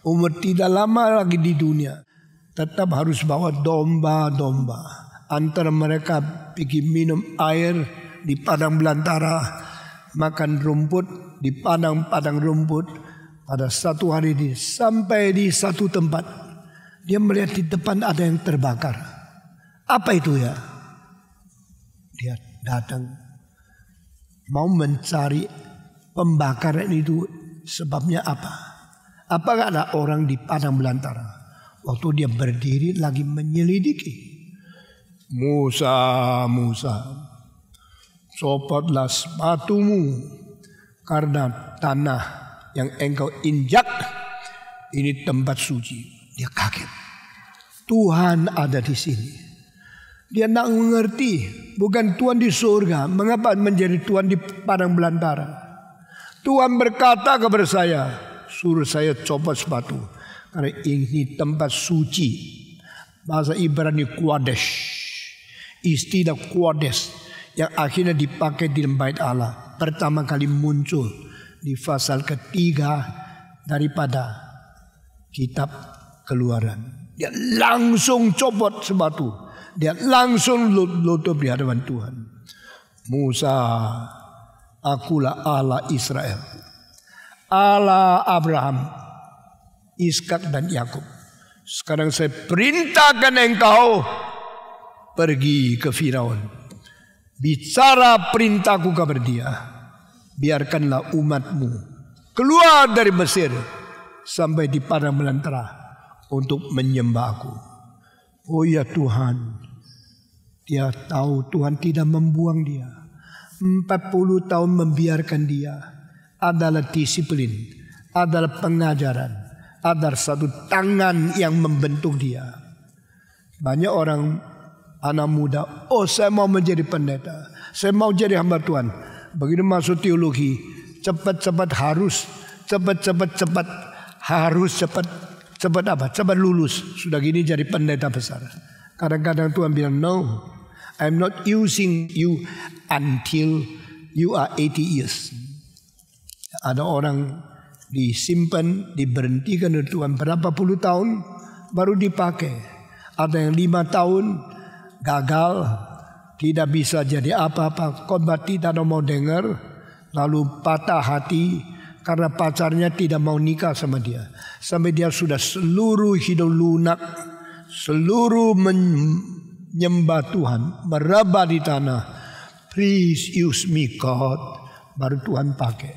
Speaker 1: umur tidak lama lagi di dunia. Tetap harus bawa domba-domba. Antara mereka pergi minum air di padang belantara, makan rumput di padang-padang rumput. Pada satu hari ini sampai di satu tempat, dia melihat di depan ada yang terbakar. Apa itu ya? Dia datang mau mencari pembakaran itu sebabnya apa? Apakah ada orang di padang belantara? Waktu dia berdiri lagi menyelidiki. Musa, Musa, copotlah sepatumu karena tanah yang engkau injak ini tempat suci. Dia kaget. Tuhan ada di sini. Dia tidak mengerti. Bukan Tuhan di surga. Mengapa menjadi Tuhan di padang belantara? Tuhan berkata kepada saya, suruh saya copot sepatu. Karena ini tempat suci. Bahasa Ibrani Qadesh. Istilah Qadesh yang akhirnya dipakai di bait Allah. Pertama kali muncul di pasal ketiga daripada kitab Keluaran. Dia langsung copot sepatu. Dia langsung lutut di hadapan Tuhan. Musa, akulah Allah Israel, Allah Abraham, Ishak dan Yakub. Sekarang saya perintahkan engkau pergi ke Firaun. Bicara perintahku kepada dia. Biarkanlah umatmu keluar dari Mesir sampai di padang belantara untuk menyembah aku. Oh ya Tuhan, dia tahu Tuhan tidak membuang dia. 40 tahun membiarkan dia adalah disiplin, adalah pengajaran, adalah satu tangan yang membentuk dia. Banyak orang anak muda, oh saya mau menjadi pendeta, saya mau jadi hamba Tuhan. Begitu masuk teologi, cepat harus, cepat harus, cepat apa? Cepat lulus. Sudah gini jadi pendeta besar. Kadang-kadang Tuhan bilang, no, I'm not using you until you are 80 years. Ada orang disimpan, diberhentikan oleh Tuhan berapa puluh tahun, baru dipakai. Ada yang 5 tahun, gagal, tidak bisa jadi apa-apa, khotbah tidak mau dengar, lalu patah hati karena pacarnya tidak mau nikah sama dia. Sampai dia sudah seluruh hidup lunak, seluruh menyembah Tuhan, meraba di tanah. Please use me God, baru Tuhan pakai.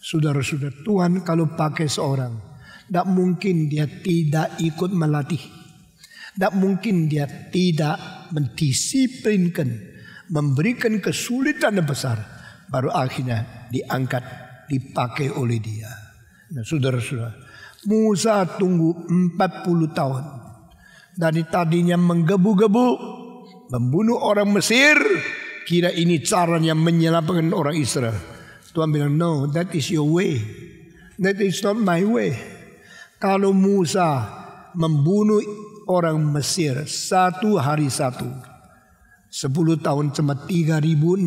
Speaker 1: Saudara-saudara, Tuhan kalau pakai seorang, tidak mungkin dia tidak ikut melatih. Tidak mungkin dia tidak mendisiplinkan, memberikan kesulitan yang besar, baru akhirnya diangkat, dipakai oleh dia. Nah, saudara-saudara, Musa tunggu 40 tahun. Dari tadinya menggebu-gebu, membunuh orang Mesir, kira ini caranya menyelamatkan orang Israel. Tuhan bilang, no, that is your way. That is not my way. Kalau Musa membunuh orang Mesir 1 hari 1, 10 tahun cuma 3.650.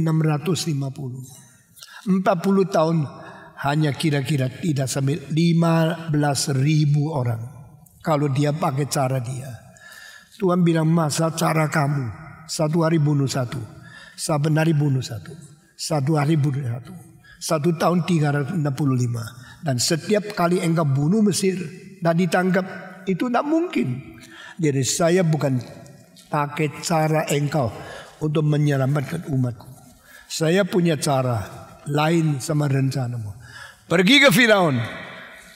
Speaker 1: 40 tahun hanya kira-kira tidak sampai 15.000 orang. Kalau dia pakai cara dia. Tuhan bilang, masa cara kamu 1 hari bunuh 1, saben hari bunuh 1, 1 hari bunuh 1. 1 tahun 365. Dan setiap kali engkau bunuh Mesir dan ditangkap, itu tidak mungkin. Jadi saya bukan pakai cara engkau untuk menyelamatkan umatku. Saya punya cara lain sama rencanamu. Pergi ke Firaun.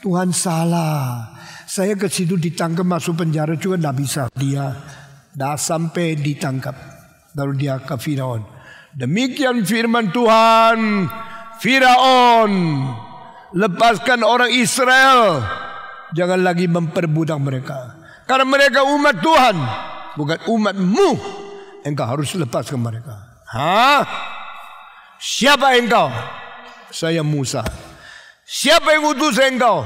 Speaker 1: Tuhan salah. Saya ke situ ditangkap masuk penjara juga tidak bisa. Dia tidak sampai ditangkap. Lalu dia ke Firaun. Demikian firman Tuhan. Firaun, lepaskan orang Israel. Jangan lagi memperbudak mereka. Karena mereka umat Tuhan, bukan umatmu. Engkau harus lepaskan mereka. Hah? Siapa engkau? Saya Musa. Siapa yang utus engkau?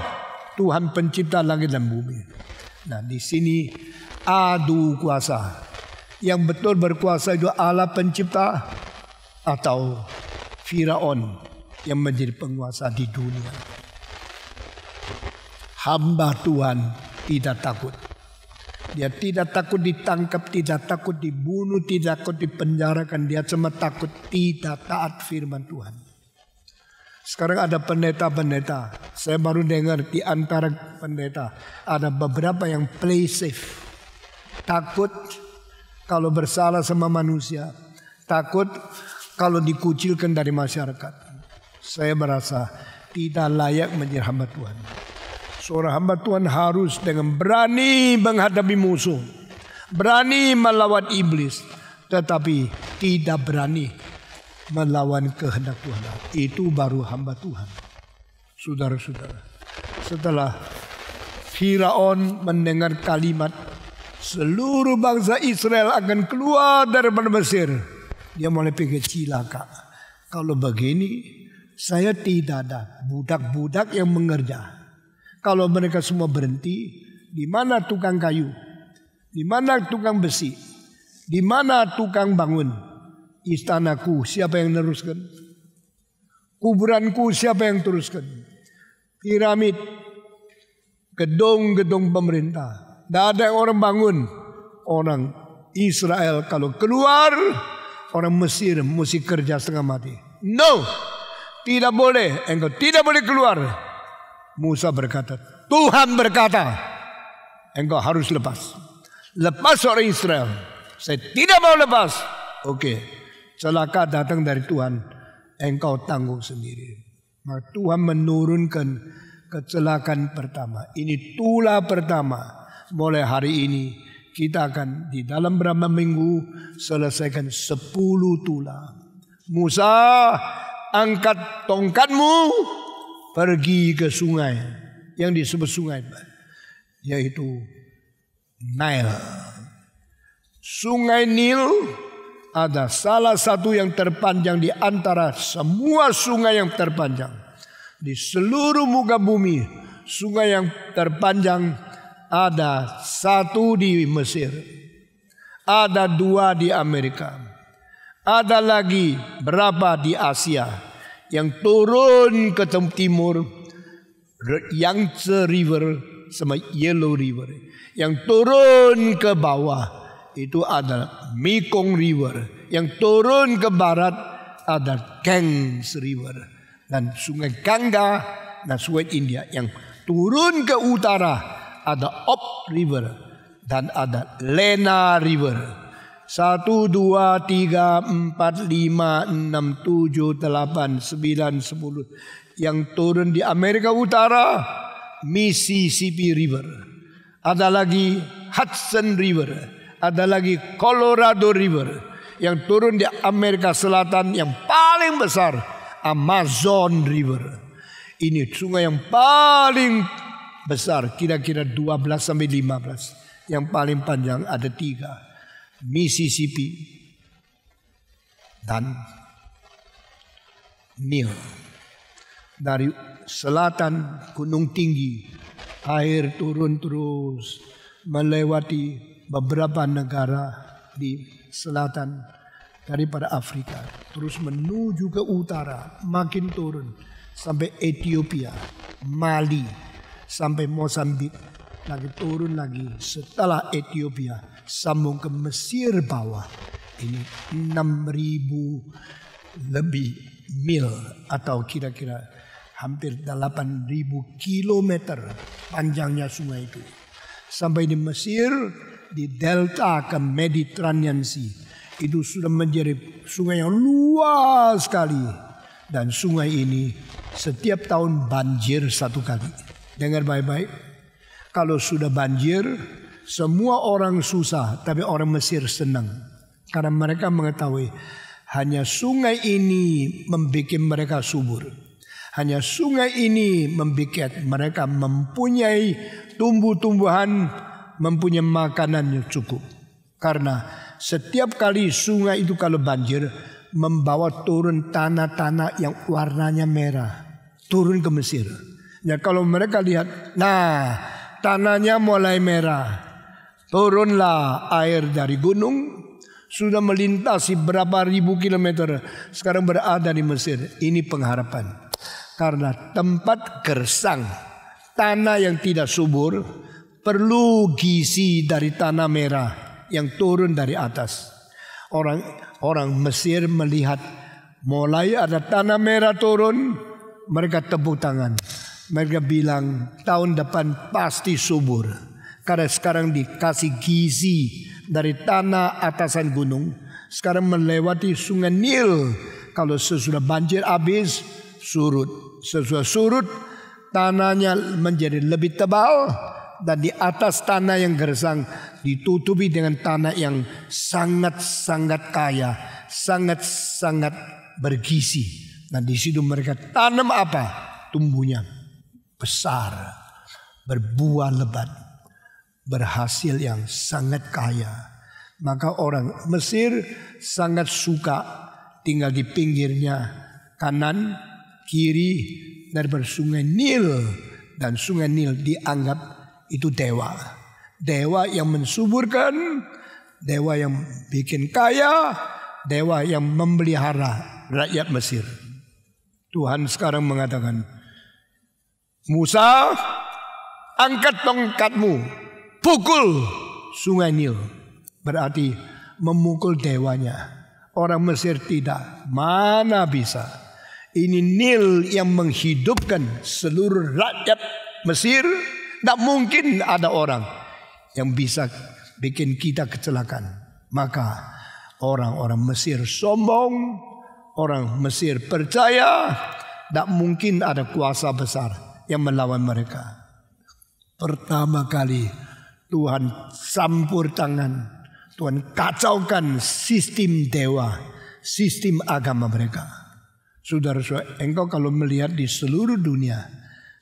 Speaker 1: Tuhan pencipta langit dan bumi. Nah, di sini adu kuasa. Yang betul berkuasa itu Allah pencipta. atau Firaun yang menjadi penguasa di dunia. Hamba Tuhan tidak takut. Dia tidak takut ditangkap, tidak takut dibunuh, tidak takut dipenjarakan. Dia cuma takut tidak taat firman Tuhan. Sekarang ada pendeta-pendeta. Saya baru dengar di antara pendeta ada beberapa yang play safe. Takut kalau bersalah sama manusia. Takut kalau dikucilkan dari masyarakat. Saya merasa tidak layak menjadi hamba Tuhan. Seorang hamba Tuhan harus dengan berani menghadapi musuh. Berani melawan iblis. Tetapi tidak berani melawan kehendak Tuhan. Itu baru hamba Tuhan. Saudara-saudara. Setelah Firaun mendengar kalimat seluruh bangsa Israel akan keluar dari Mesir. Dia mulai pikir cilaka. Kalau begini saya tidak ada budak-budak yang mengerja. Kalau mereka semua berhenti, di mana tukang kayu? Di mana tukang besi? Di mana tukang bangun? Istanaku siapa yang meneruskan? Kuburanku siapa yang teruskan? Piramid, gedung-gedung pemerintah. Tidak ada yang orang bangun. Orang Israel kalau keluar, orang Mesir mesti kerja setengah mati. No, tidak boleh. Engkau tidak boleh keluar. Musa berkata, Tuhan berkata, engkau harus lepas. Lepas orang Israel. Saya tidak mau lepas. Oke, celaka datang dari Tuhan. Engkau tanggung sendiri. Maka Tuhan menurunkan kecelakaan pertama. Ini tulah pertama. Mulai hari ini kita akan di dalam berapa minggu selesaikan 10 tulah. Musa, angkat tongkatmu. Pergi ke sungai yang disebut sungai yaitu Nile. Sungai Nil ada salah satu yang terpanjang di antara semua sungai yang terpanjang di seluruh muka bumi. Sungai yang terpanjang ada satu di Mesir, ada 2 di Amerika, ada lagi berapa di Asia. Yang turun ke timur Yangtze River sama Yellow River. Yang turun ke bawah itu ada Mekong River. Yang turun ke barat ada Ganges River. Dan sungai Ganga dan sungai India. Yang turun ke utara ada Ob River dan ada Lena River. 1, 2, 3, 4, 5, 6, 7, 8, 9, 10. Yang turun di Amerika Utara Mississippi River. Ada lagi Hudson River. Ada lagi Colorado River. Yang turun di Amerika Selatan yang paling besar Amazon River. Ini sungai yang paling besar, kira-kira 12 sampai 15. Yang paling panjang ada 3. Mississippi dan Nil. Dari selatan gunung tinggi air turun terus melewati beberapa negara di selatan daripada Afrika, terus menuju ke utara, makin turun sampai Ethiopia, Mali, sampai Mozambik, lagi turun lagi setelah Ethiopia sambung ke Mesir bawah. Ini 6.000 lebih mil atau kira-kira hampir 8.000 kilometer panjangnya sungai itu. Sampai di Mesir, di delta ke Mediterranean Sea. Itu sudah menjadi sungai yang luas sekali. Dan sungai ini setiap tahun banjir 1 kali. Dengar baik-baik. Kalau sudah banjir, semua orang susah, tapi orang Mesir senang. Karena mereka mengetahui hanya sungai ini membuat mereka subur. Hanya sungai ini membuat mereka mempunyai tumbuh-tumbuhan, mempunyai makanan yang cukup. Karena setiap kali sungai itu kalau banjir, membawa turun tanah-tanah yang warnanya merah. Turun ke Mesir. Ya kalau mereka lihat, nah tanahnya mulai merah. Turunlah air dari gunung, Sudah melintasi berapa ribu kilometer. Sekarang berada di Mesir. Ini pengharapan. Karena tempat gersang, tanah yang tidak subur, perlu gizi dari tanah merah yang turun dari atas. Orang Mesir melihat mulai ada tanah merah turun, mereka tepuk tangan. Mereka bilang tahun depan pasti subur. Karena sekarang dikasih gizi dari tanah atasan gunung. Sekarang melewati sungai Nil. Kalau sesudah banjir habis, surut. Sesudah surut, tanahnya menjadi lebih tebal. Dan di atas tanah yang gersang ditutupi dengan tanah yang sangat-sangat kaya. Sangat-sangat bergizi. Dan di situ mereka tanam apa? Tumbuhnya besar. Berbuah lebat. Berhasil yang sangat kaya. Maka orang Mesir sangat suka tinggal di pinggirnya kanan, kiri dari sungai Nil. Dan sungai Nil dianggap itu dewa. Dewa yang mensuburkan, dewa yang bikin kaya, dewa yang memelihara rakyat Mesir. Tuhan sekarang mengatakan, Musa, angkat tongkatmu, pukul sungai Nil. Berarti memukul dewanya. Orang Mesir tidak. Mana bisa. Ini Nil yang menghidupkan seluruh rakyat Mesir. Tidak mungkin ada orang yang bisa bikin kita kecelakaan. Maka orang-orang Mesir sombong. Orang Mesir percaya tidak mungkin ada kuasa besar yang melawan mereka. Pertama kali Tuhan campur tangan. Tuhan kacaukan sistem dewa, sistem agama mereka. Saudara-saudara, engkau kalau melihat di seluruh dunia,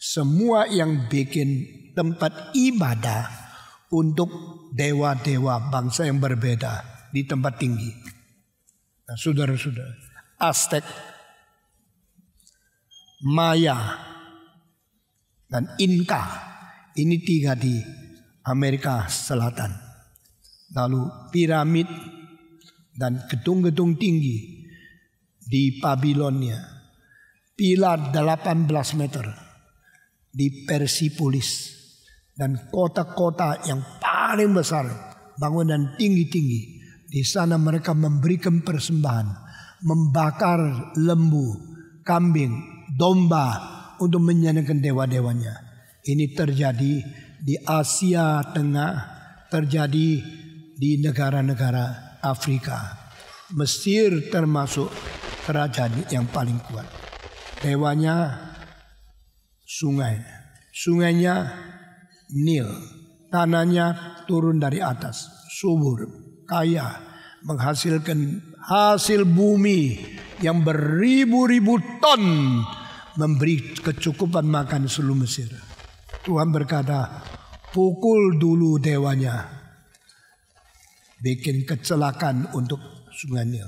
Speaker 1: semua yang bikin tempat ibadah untuk dewa-dewa bangsa yang berbeda di tempat tinggi. Nah, saudara-saudara, Aztek, Maya, dan Inka, ini 3 di Amerika Selatan. Lalu piramid dan gedung-gedung tinggi di Babilonia. Pilar 18 meter di Persepolis. Dan kota-kota yang paling besar, bangunan tinggi-tinggi. Di sana mereka memberikan persembahan. Membakar lembu, kambing, domba untuk menyenangkan dewa-dewanya. Ini terjadi di Asia Tengah, terjadi di negara-negara Afrika. Mesir termasuk kerajaan yang paling kuat. Dewanya sungai. Sungainya Nil. Tanahnya turun dari atas. Subur, kaya. Menghasilkan hasil bumi yang beribu-ribu ton. Memberi kecukupan makan seluruh Mesir. Tuhan berkata, pukul dulu dewanya. Bikin kecelakaan untuk sungai Nil.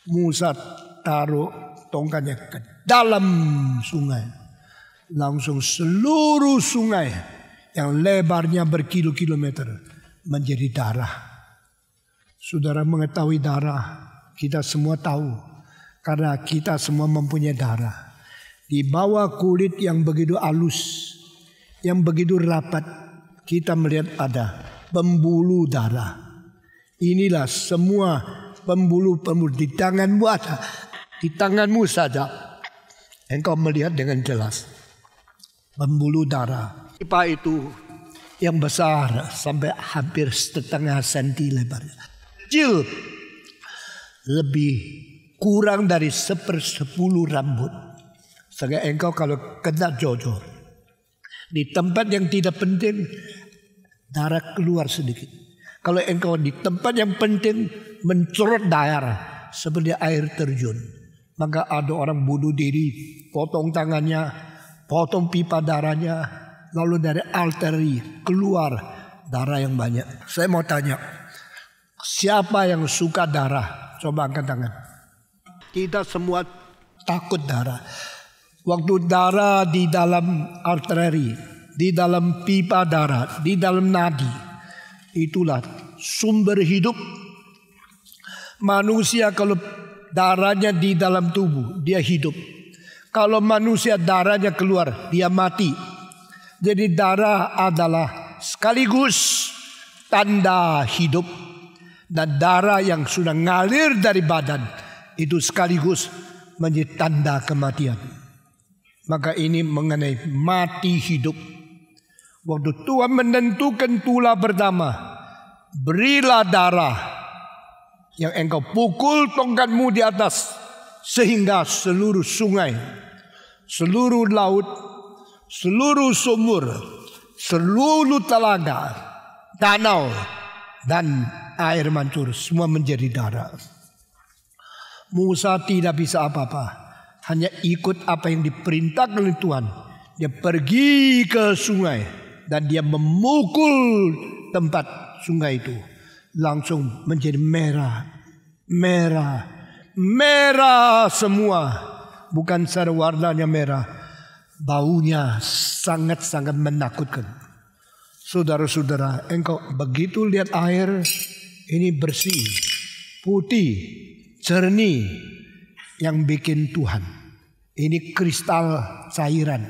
Speaker 1: Musa taruh tongkatnya ke dalam sungai. Langsung seluruh sungai yang lebarnya berkilo-kilometer menjadi darah. Saudara mengetahui darah, kita semua tahu. Karena kita semua mempunyai darah. Di bawah kulit yang begitu halus, yang begitu rapat, kita melihat ada pembuluh darah. Inilah semua pembuluh-pembuluh di tanganmu ada. Di tanganmu saja. Engkau melihat dengan jelas. Pembuluh darah. Pipa itu yang besar sampai hampir 1,5 senti lebarnya. Kecil. Lebih kurang dari 1/10 rambut. Sehingga engkau kalau kena jojo. Di tempat yang tidak penting, darah keluar sedikit. Kalau engkau di tempat yang penting mencorot darah seperti air terjun. Maka ada orang bunuh diri, potong tangannya, potong pipa darahnya. Lalu dari arteri keluar darah yang banyak. Saya mau tanya, siapa yang suka darah? Coba angkat tangan. Kita semua takut darah. Waktu darah di dalam arteri, di dalam pipa darah, di dalam nadi. Itulah sumber hidup. Manusia kalau darahnya di dalam tubuh, dia hidup. Kalau manusia darahnya keluar, dia mati. Jadi darah adalah sekaligus tanda hidup. Dan darah yang sudah ngalir dari badan, itu sekaligus menjadi tanda kematian. Maka ini mengenai mati hidup. Waktu Tuhan menentukan tulah pertama, berilah darah yang engkau pukul tongkatmu di atas, sehingga seluruh sungai, seluruh laut, seluruh sumur, seluruh telaga, danau, dan air mancur semua menjadi darah. Musa tidak bisa apa-apa, hanya ikut apa yang diperintahkan oleh Tuhan. Dia pergi ke sungai dan dia memukul tempat sungai itu. Langsung menjadi merah, merah, merah semua. Bukan saja warnanya merah, baunya sangat-sangat menakutkan. Saudara-saudara, engkau begitu lihat air ini bersih, putih, jernih, yang bikin Tuhan. Ini kristal cairan.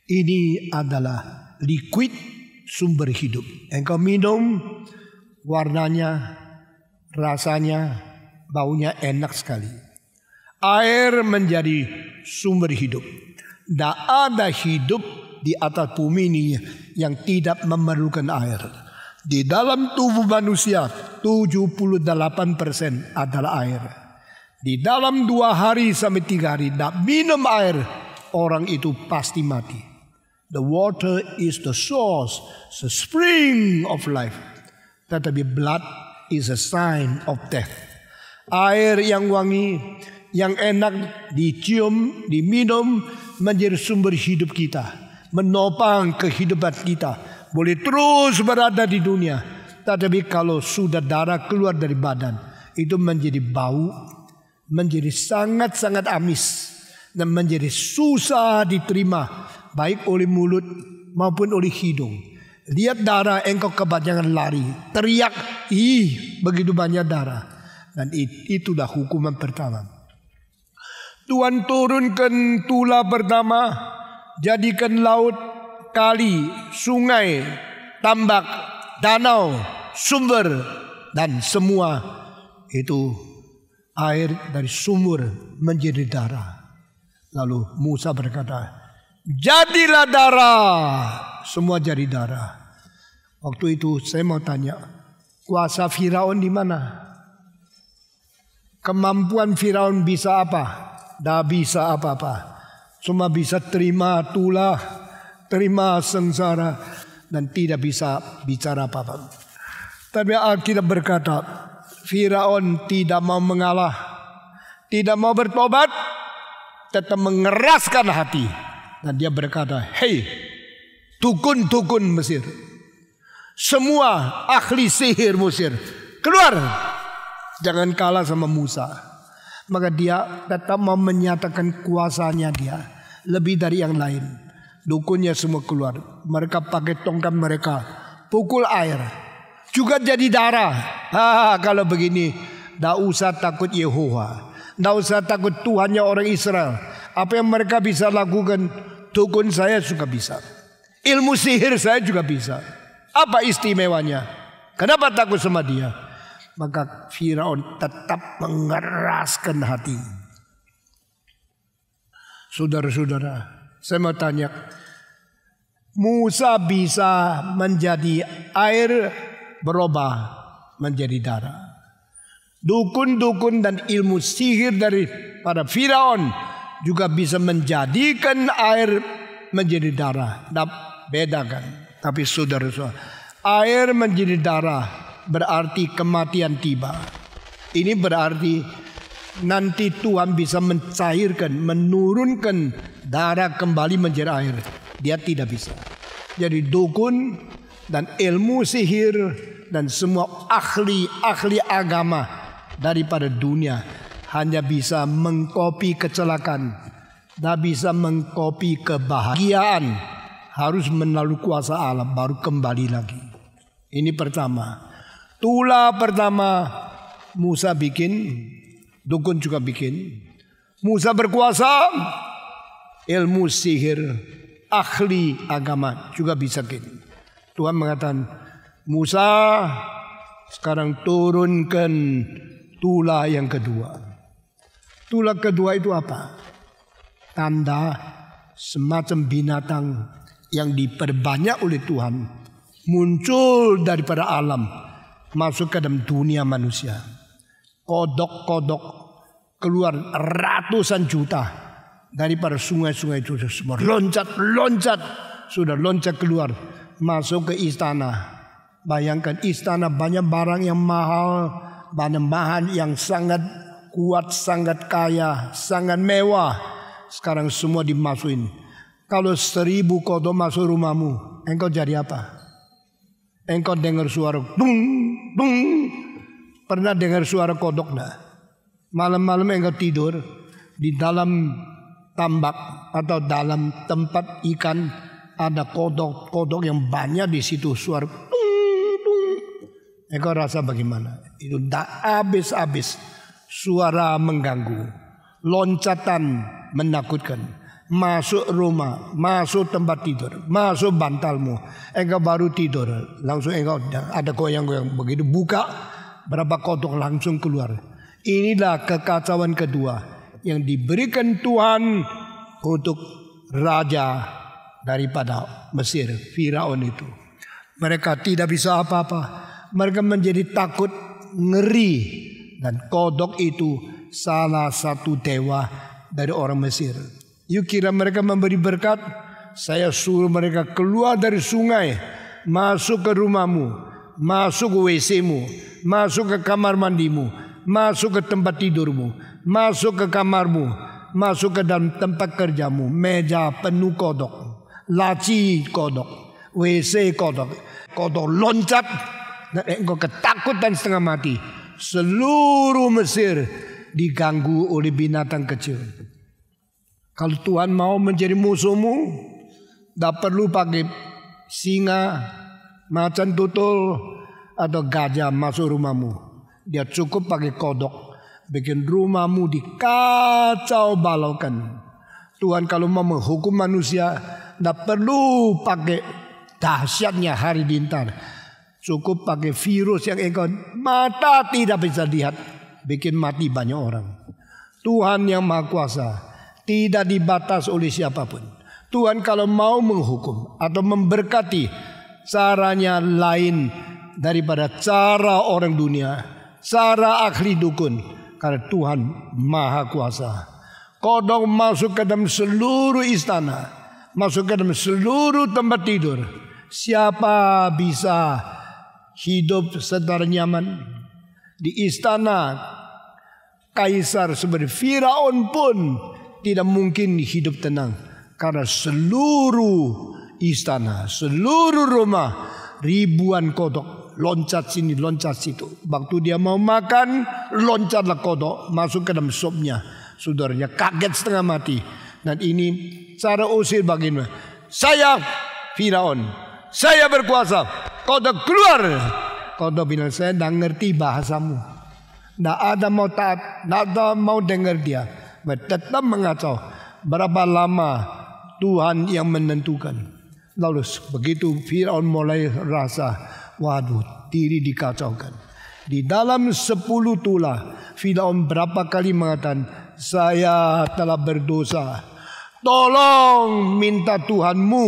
Speaker 1: Ini adalah liquid sumber hidup. Engkau minum, warnanya, rasanya, baunya enak sekali. Air menjadi sumber hidup. Tidak ada hidup di atas bumi ini yang tidak memerlukan air. Di dalam tubuh manusia 78% adalah air. Di dalam 2 hari sampai 3 hari tidak minum air, orang itu pasti mati. The water is the source, the spring of life. Tetapi blood is a sign of death. Air yang wangi, yang enak dicium, diminum menjadi sumber hidup kita, menopang kehidupan kita, boleh terus berada di dunia. Tetapi kalau sudah darah keluar dari badan, itu menjadi bau, menjadi sangat-sangat amis, dan menjadi susah diterima, baik oleh mulut maupun oleh hidung. Lihat darah, engkau kebanyakan lari, teriak, ih begitu banyak darah. Dan itulah hukuman pertama. Tuhan turunkan tulah pertama, jadikan laut, kali, sungai, tambak, danau, sumber, dan semua itu air dari sumur menjadi darah. Lalu Musa berkata, jadilah darah, semua jadi darah. Waktu itu saya mau tanya, kuasa Firaun di mana? Kemampuan Firaun bisa apa? Tidak bisa apa-apa. Cuma bisa terima tulah, terima sengsara, dan tidak bisa bicara apa-apa. Tapi Alkitab berkata, Firaun tidak mau mengalah, tidak mau bertobat, tetap mengeraskan hati. Dan dia berkata, hei dukun-dukun Mesir, semua ahli sihir Mesir, keluar, jangan kalah sama Musa. Maka dia tetap mau menyatakan kuasanya dia lebih dari yang lain. Dukunnya semua keluar, mereka pakai tongkat mereka pukul air, juga jadi darah. Kalau begini, tidak usah takut Yehova, tidak usah takut Tuhannya orang Israel. Apa yang mereka bisa lakukan, dukun saya juga bisa, ilmu sihir saya juga bisa. Apa istimewanya? Kenapa takut sama dia? Maka Firaun tetap mengeraskan hati. Saudara-saudara, saya mau tanya, Musa bisa menjadi air berubah menjadi darah. Dukun-dukun dan ilmu sihir dari para Firaun juga bisa menjadikan air menjadi darah. Nah, beda kan? Tapi saudara-saudara, air menjadi darah berarti kematian tiba. Ini berarti nanti Tuhan bisa mencairkan, menurunkan darah kembali menjadi air. Dia tidak bisa. Jadi dukun dan ilmu sihir dan semua ahli agama daripada dunia hanya bisa mengkopi kecelakaan, tidak bisa mengkopi kebahagiaan. Harus melalui kuasa Allah baru kembali lagi. Ini pertama. Tulah pertama Musa bikin, dukun juga bikin. Musa berkuasa, ilmu sihir, ahli agama juga bisa bikin. Tuhan mengatakan, Musa sekarang turunkan tulah yang kedua. Tulah kedua itu apa? Tanda semacam binatang yang diperbanyak oleh Tuhan muncul daripada alam masuk ke dalam dunia manusia. Kodok-kodok keluar ratusan juta daripada sungai-sungai itu semua loncat sudah loncat keluar masuk ke istana. Bayangkan istana banyak barang yang mahal, bahan yang sangat kuat, sangat kaya, sangat mewah. Sekarang semua dimasukin. Kalau 1000 kodok masuk rumahmu, engkau jadi apa? Engkau dengar suara dung dung. Pernah dengar suara kodok enggak? Malam-malam engkau tidur di dalam tambak atau dalam tempat ikan, ada kodok-kodok yang banyak di situ, suara dung dung. Engkau rasa bagaimana? Itu tak habis-habis, suara mengganggu, loncatan menakutkan, masuk rumah, masuk tempat tidur, masuk bantalmu, engkau baru tidur, langsung engkau ada goyang-goyang, begitu buka berapa kodok langsung keluar. Inilah kekacauan kedua yang diberikan Tuhan untuk raja daripada Mesir, Firaun itu. Mereka tidak bisa apa-apa, mereka menjadi takut, ngeri, dan kodok itu salah satu dewa dari orang Mesir. You kira mereka memberi berkat? Saya suruh mereka keluar dari sungai, masuk ke rumahmu, masuk ke WC-mu, masuk ke kamar mandimu, masuk ke tempat tidurmu, masuk ke kamarmu, masuk ke dalam tempat kerjamu, meja penuh kodok, laci kodok, WC kodok, kodok loncat, dan engkau ketakutan setengah mati. Seluruh Mesir diganggu oleh binatang kecil. Kalau Tuhan mau menjadi musuhmu, tak perlu pakai singa, macan tutul, atau gajah masuk rumahmu. Dia cukup pakai kodok, bikin rumahmu dikacau balaukan. Tuhan kalau mau menghukum manusia, tak perlu pakai dahsyatnya hari bintang. Cukup pakai virus yang engkau mata tidak bisa lihat, bikin mati banyak orang. Tuhan yang Maha Kuasa tidak dibatas oleh siapapun. Tuhan kalau mau menghukum atau memberkati, caranya lain daripada cara orang dunia, cara ahli dukun. Karena Tuhan Maha Kuasa. Kodok masuk ke dalam seluruh istana, masuk ke dalam seluruh tempat tidur. Siapa bisa hidup secara nyaman? Di istana Kaisar seperti Firaun pun tidak mungkin hidup tenang. Karena seluruh istana, seluruh rumah, ribuan kodok loncat sini, loncat situ. Waktu dia mau makan, loncatlah kodok masuk ke dalam supnya. Saudaranya kaget setengah mati. Dan ini cara usir bagaimana? Saya Firaun, saya berkuasa. Kodok keluar. Kodok bilang, saya tidak ngerti bahasamu. Tidak ada mau taat, tidak ada mau dengar dia. Tetap mengacau. Berapa lama Tuhan yang menentukan. Lalu begitu Firaun mulai rasa, waduh, diri dikacaukan. Di dalam 10 tulah, Firaun berapa kali mengatakan, saya telah berdosa. Tolong minta Tuhanmu,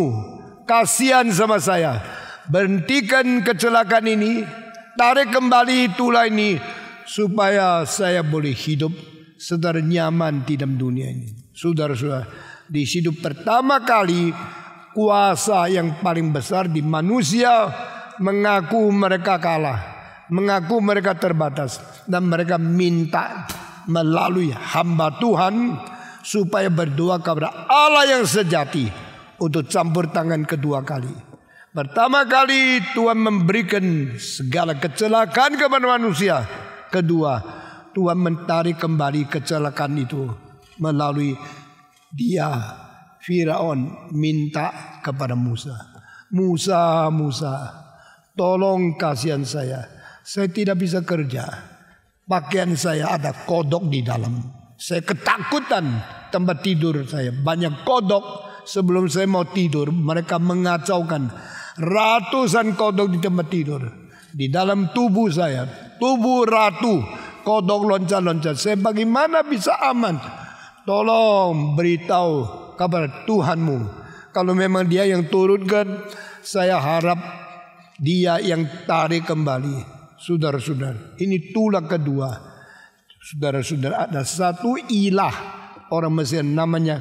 Speaker 1: kasihan sama saya. Berhentikan kecelakaan ini, tarik kembali tulah ini, supaya saya boleh hidup secara nyaman di dalam dunia ini. Saudara-saudara, di hidup pertama kali kuasa yang paling besar di manusia mengaku mereka kalah, mengaku mereka terbatas, dan mereka minta melalui hamba Tuhan supaya berdoa kepada Allah yang sejati untuk campur tangan kedua kali. Pertama kali Tuhan memberikan segala kecelakaan kepada manusia. Kedua, Tuhan menarik kembali kecelakaan itu melalui dia, Firaun, minta kepada Musa. Musa, tolong kasihan saya. Saya tidak bisa kerja. pakaian saya ada kodok di dalam. Saya ketakutan tempat tidur saya. Banyak kodok. Sebelum saya mau tidur, mereka mengacaukan ratusan kodok di tempat tidur. Di dalam tubuh saya, tubuh ratu, kodok loncat-loncat. Saya bagaimana bisa aman? Tolong beritahu kepada Tuhanmu. Kalau memang dia yang turunkan, saya harap dia yang tarik kembali. Saudara-saudara, ini tulah kedua. Saudara-saudara, ada satu ilah orang Mesir namanya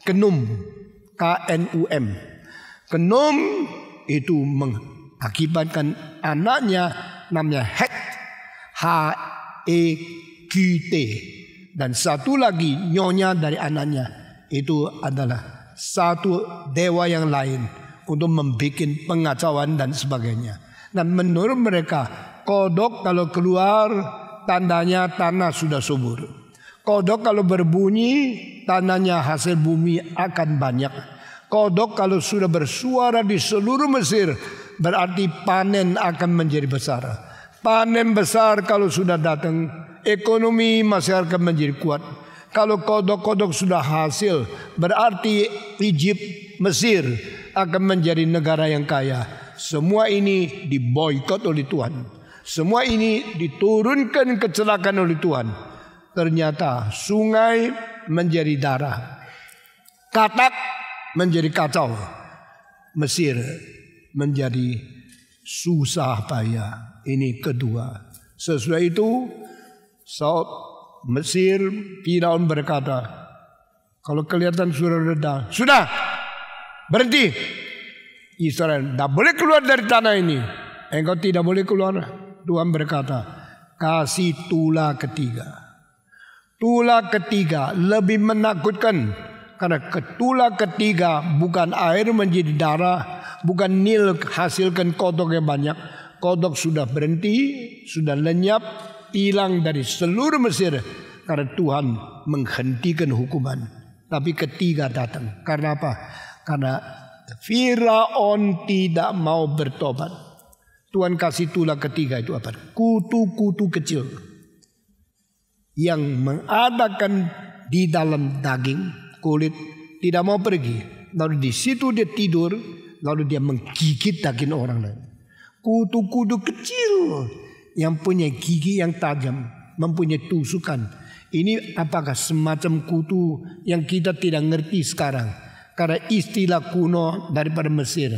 Speaker 1: Khnum. K-N-U-M. Khnum itu mengakibatkan anaknya namanya Het. H-E-Q-T. Dan satu lagi nyonya dari anaknya itu adalah satu dewa yang lain untuk membuat pengacauan dan sebagainya. Dan menurut mereka kodok kalau keluar tandanya tanah sudah subur. Kodok kalau berbunyi tandanya hasil bumi akan banyak. Kodok kalau sudah bersuara di seluruh Mesir berarti panen akan menjadi besar. Panen besar kalau sudah datang, ekonomi masih akan menjadi kuat. Kalau kodok-kodok sudah hasil berarti Egypt, Mesir akan menjadi negara yang kaya. Semua ini diboikot oleh Tuhan. Semua ini diturunkan kecelakaan oleh Tuhan. Ternyata sungai menjadi darah, katak menjadi kacau, Mesir menjadi susah payah. Ini kedua. Sesudah itu Saud Mesir Firaun berkata, kalau kelihatan sudah reda, sudah berhenti. Israel tidak boleh keluar dari tanah ini. Engkau tidak boleh keluar. Tuhan berkata, kasih tulah ketiga. Tulah ketiga lebih menakutkan karena tulah ketiga bukan air menjadi darah, bukan Nil hasilkan kodok yang banyak. Kodok sudah berhenti, sudah lenyap, hilang dari seluruh Mesir karena Tuhan menghentikan hukuman. Tapi ketiga datang. Karena apa? Karena Firaun tidak mau bertobat. Tuhan kasih tulah ketiga itu apa? Kutu-kutu kecil yang mengadakan di dalam daging, kulit, tidak mau pergi. Lalu di situ dia tidur, lalu dia menggigit daging orang lain. Kutu-kutu kecil yang punya gigi yang tajam, mempunyai tusukan. Ini apakah semacam kutu yang kita tidak ngerti sekarang? Karena istilah kuno daripada Mesir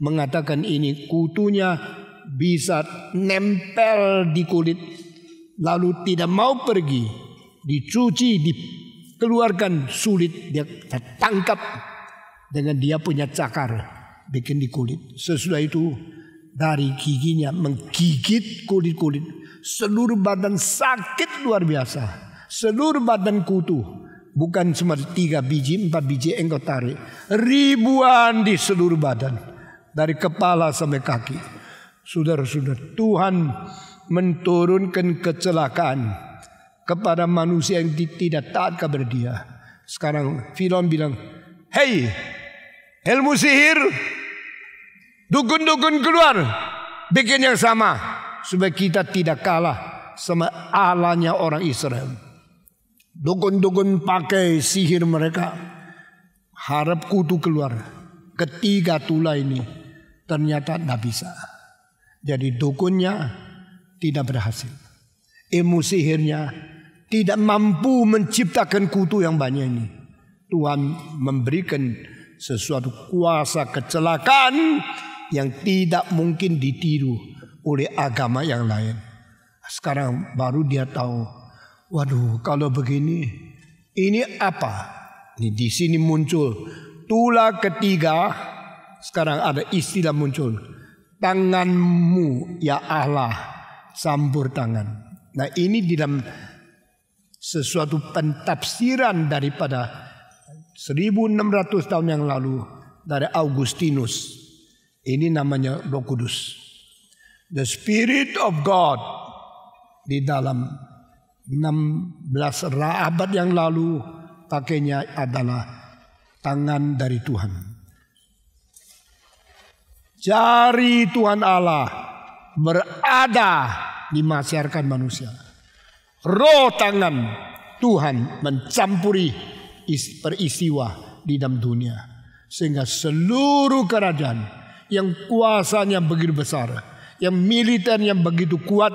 Speaker 1: mengatakan ini kutunya bisa nempel di kulit. Lalu tidak mau pergi, dicuci, dikeluarkan sulit, dia tangkap dengan dia punya cakar, bikin di kulit. Sesudah itu dari giginya menggigit kulit-kulit, seluruh badan sakit luar biasa, seluruh badan kutu, bukan cuma 3 biji, 4 biji engkau tarik, ribuan di seluruh badan, dari kepala sampai kaki. Saudara-saudara, Tuhan menurunkan kecelakaan kepada manusia yang tidak taat kepada dia. Sekarang Firaun bilang, hei ilmu sihir, dukun-dukun keluar, bikin yang sama supaya kita tidak kalah sama Allahnya orang Israel. Dukun-dukun pakai sihir mereka, harap kutu keluar. Ketiga tulah ini ternyata tidak bisa. Jadi dukunnya tidak berhasil. Ilmu sihirnya tidak mampu menciptakan kutu yang banyak ini. Tuhan memberikan sesuatu kuasa kecelakaan yang tidak mungkin ditiru oleh agama yang lain. Sekarang baru dia tahu, waduh kalau begini, ini apa? Ini di sini muncul tulah ketiga. Sekarang ada istilah muncul, tanganmu ya Allah campur tangan. Nah ini di dalam sesuatu pentafsiran daripada 1600 tahun yang lalu dari Augustinus. Ini namanya Roh Kudus. The Spirit of God. Di dalam 16 abad yang lalu pakainya adalah tangan dari Tuhan. Jari Tuhan Allah berada di masyarakat manusia. Roh tangan Tuhan mencampuri peristiwa di dalam dunia. Sehingga seluruh kerajaan yang kuasanya begitu besar, yang militer yang begitu kuat,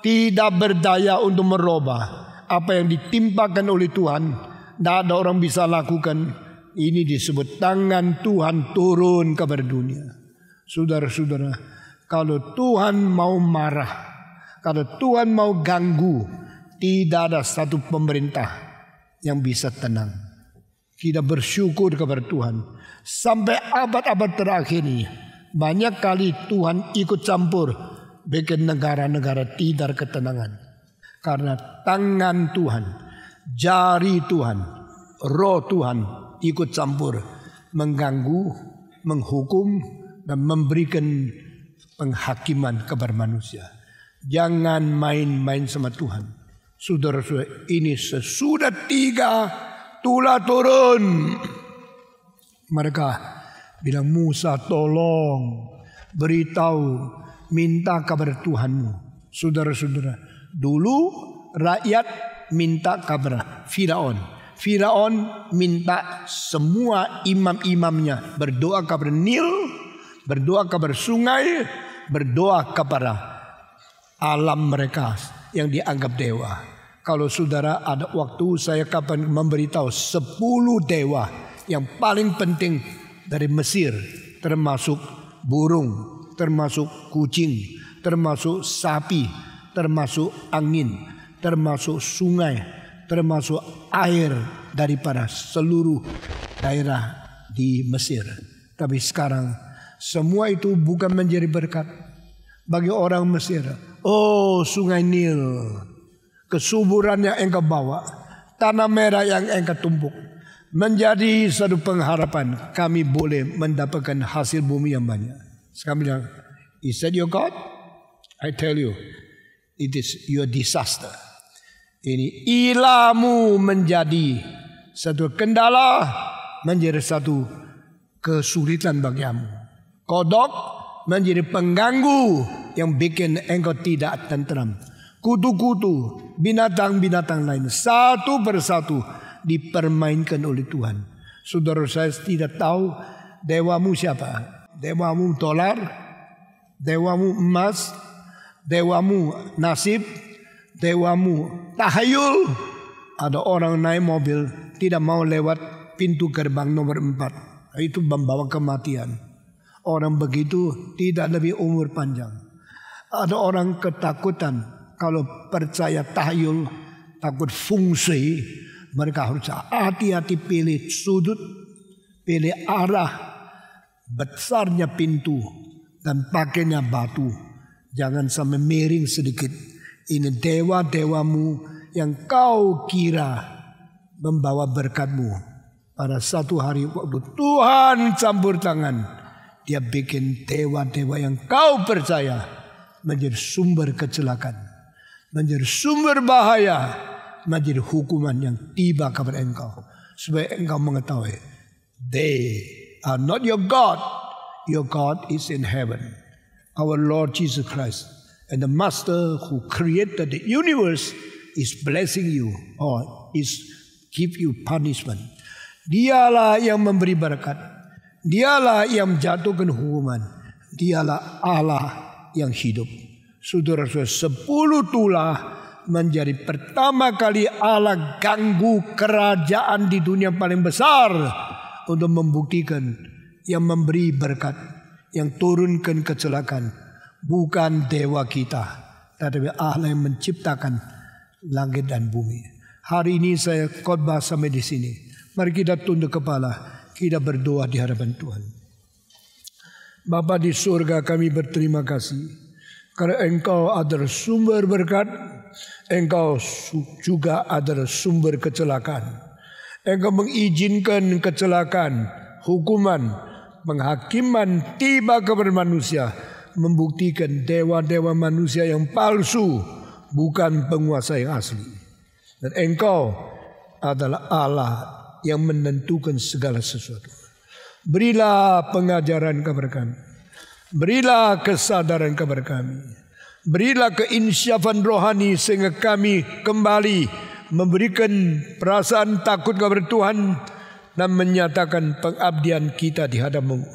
Speaker 1: tidak berdaya untuk merubah apa yang ditimpakan oleh Tuhan. Tidak ada orang bisa lakukan. Ini disebut tangan Tuhan turun kepada dunia. Saudara-saudara, kalau Tuhan mau marah, kalau Tuhan mau ganggu, tidak ada satu pemerintah yang bisa tenang. Kita bersyukur kepada Tuhan. Sampai abad-abad terakhir ini, banyak kali Tuhan ikut campur bikin negara-negara tidak ketenangan. Karena tangan Tuhan, jari Tuhan, roh Tuhan ikut campur, mengganggu, menghukum, dan memberikan penghakiman kepada manusia. Jangan main-main sama Tuhan. Saudara-saudara, ini sesudah 3 tulah turun. Mereka bilang, Musa tolong beritahu, minta kabar Tuhanmu. Saudara-saudara, dulu rakyat minta kabar Firaun. Firaun minta semua imam-imamnya berdoa kepada Nil, berdoa kepada sungai, berdoa kepada alam mereka yang dianggap dewa. Kalau saudara ada waktu, saya kapan memberitahu 10 dewa yang paling penting dari Mesir, termasuk burung, termasuk kucing, termasuk sapi, termasuk angin, termasuk sungai, termasuk air daripada seluruh daerah di Mesir. Tapi sekarang semua itu bukan menjadi berkat bagi orang Mesir. Oh, sungai Nil, kesuburan yang engkau bawa, tanah merah yang engkau tumpuk, menjadi satu pengharapan kami boleh mendapatkan hasil bumi yang banyak. Kami bilang, is that your God? I tell you, it is your disaster. Ini ilahmu menjadi satu kendala, menjadi satu kesulitan bagimu. Kodok menjadi pengganggu yang bikin engkau tidak tentram. Kutu-kutu, binatang-binatang lain satu persatu dipermainkan oleh Tuhan. Saudara, saya tidak tahu dewamu siapa. Dewamu dolar, dewamu emas, dewamu nasib, dewamu tahayul. Ada orang naik mobil tidak mau lewat pintu gerbang nomor 4. Itu membawa kematian. Orang begitu tidak lebih umur panjang. Ada orang ketakutan kalau percaya tahayul, takut fungsi. Mereka harus hati-hati pilih sudut, pilih arah, besarnya pintu, dan pakainya batu. Jangan sampai miring sedikit. Ini dewa-dewamu yang kau kira membawa berkatmu. Pada satu hari waktu Tuhan campur tangan, dia bikin dewa-dewa yang kau percaya menjadi sumber kecelakaan, menjadi sumber bahaya, menjadi hukuman yang tiba kepada engkau. Supaya engkau mengetahui, they are not your God. Your God is in heaven. Our Lord Jesus Christ and the Master who created the universe is blessing you or is give you punishment. Dialah yang memberi berkat. Dialah yang menjatuhkan hukuman. Dialah Allah yang hidup. Saudara-saudara, 10 tulah menjadi pertama kali Allah ganggu kerajaan di dunia paling besar untuk membuktikan yang memberi berkat, yang turunkan kecelakaan bukan dewa kita, tetapi Allah yang menciptakan langit dan bumi. Hari ini saya khotbah sampai di sini. Mari kita tunduk kepala, kita berdoa di hadapan Tuhan. Bapa di surga, kami berterima kasih karena Engkau adalah sumber berkat. Engkau juga adalah sumber kecelakaan. Engkau mengizinkan kecelakaan, hukuman, penghakiman tiba kepada manusia, membuktikan dewa-dewa manusia yang palsu bukan penguasa yang asli. Dan Engkau adalah Allah yang menentukan segala sesuatu. Berilah pengajaran kepada kami. Berilah kesadaran kepada kami. Berilah keinsyafan rohani sehingga kami kembali memberikan perasaan takut kepada Tuhan dan menyatakan pengabdian kita di hadapan-Mu.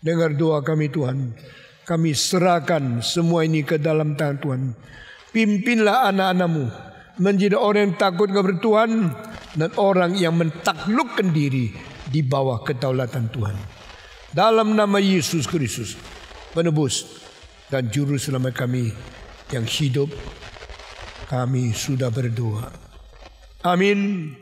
Speaker 1: Dengar doa kami Tuhan. Kami serahkan semua ini ke dalam tangan Tuhan. Pimpinlah anak-anak-Mu menjadi orang yang takut kepada Tuhan dan orang yang mentaklukkan diri di bawah kedaulatan Tuhan. Dalam nama Yesus Kristus, penebus dan juru selamat kami yang hidup, kami sudah berdoa. Amin.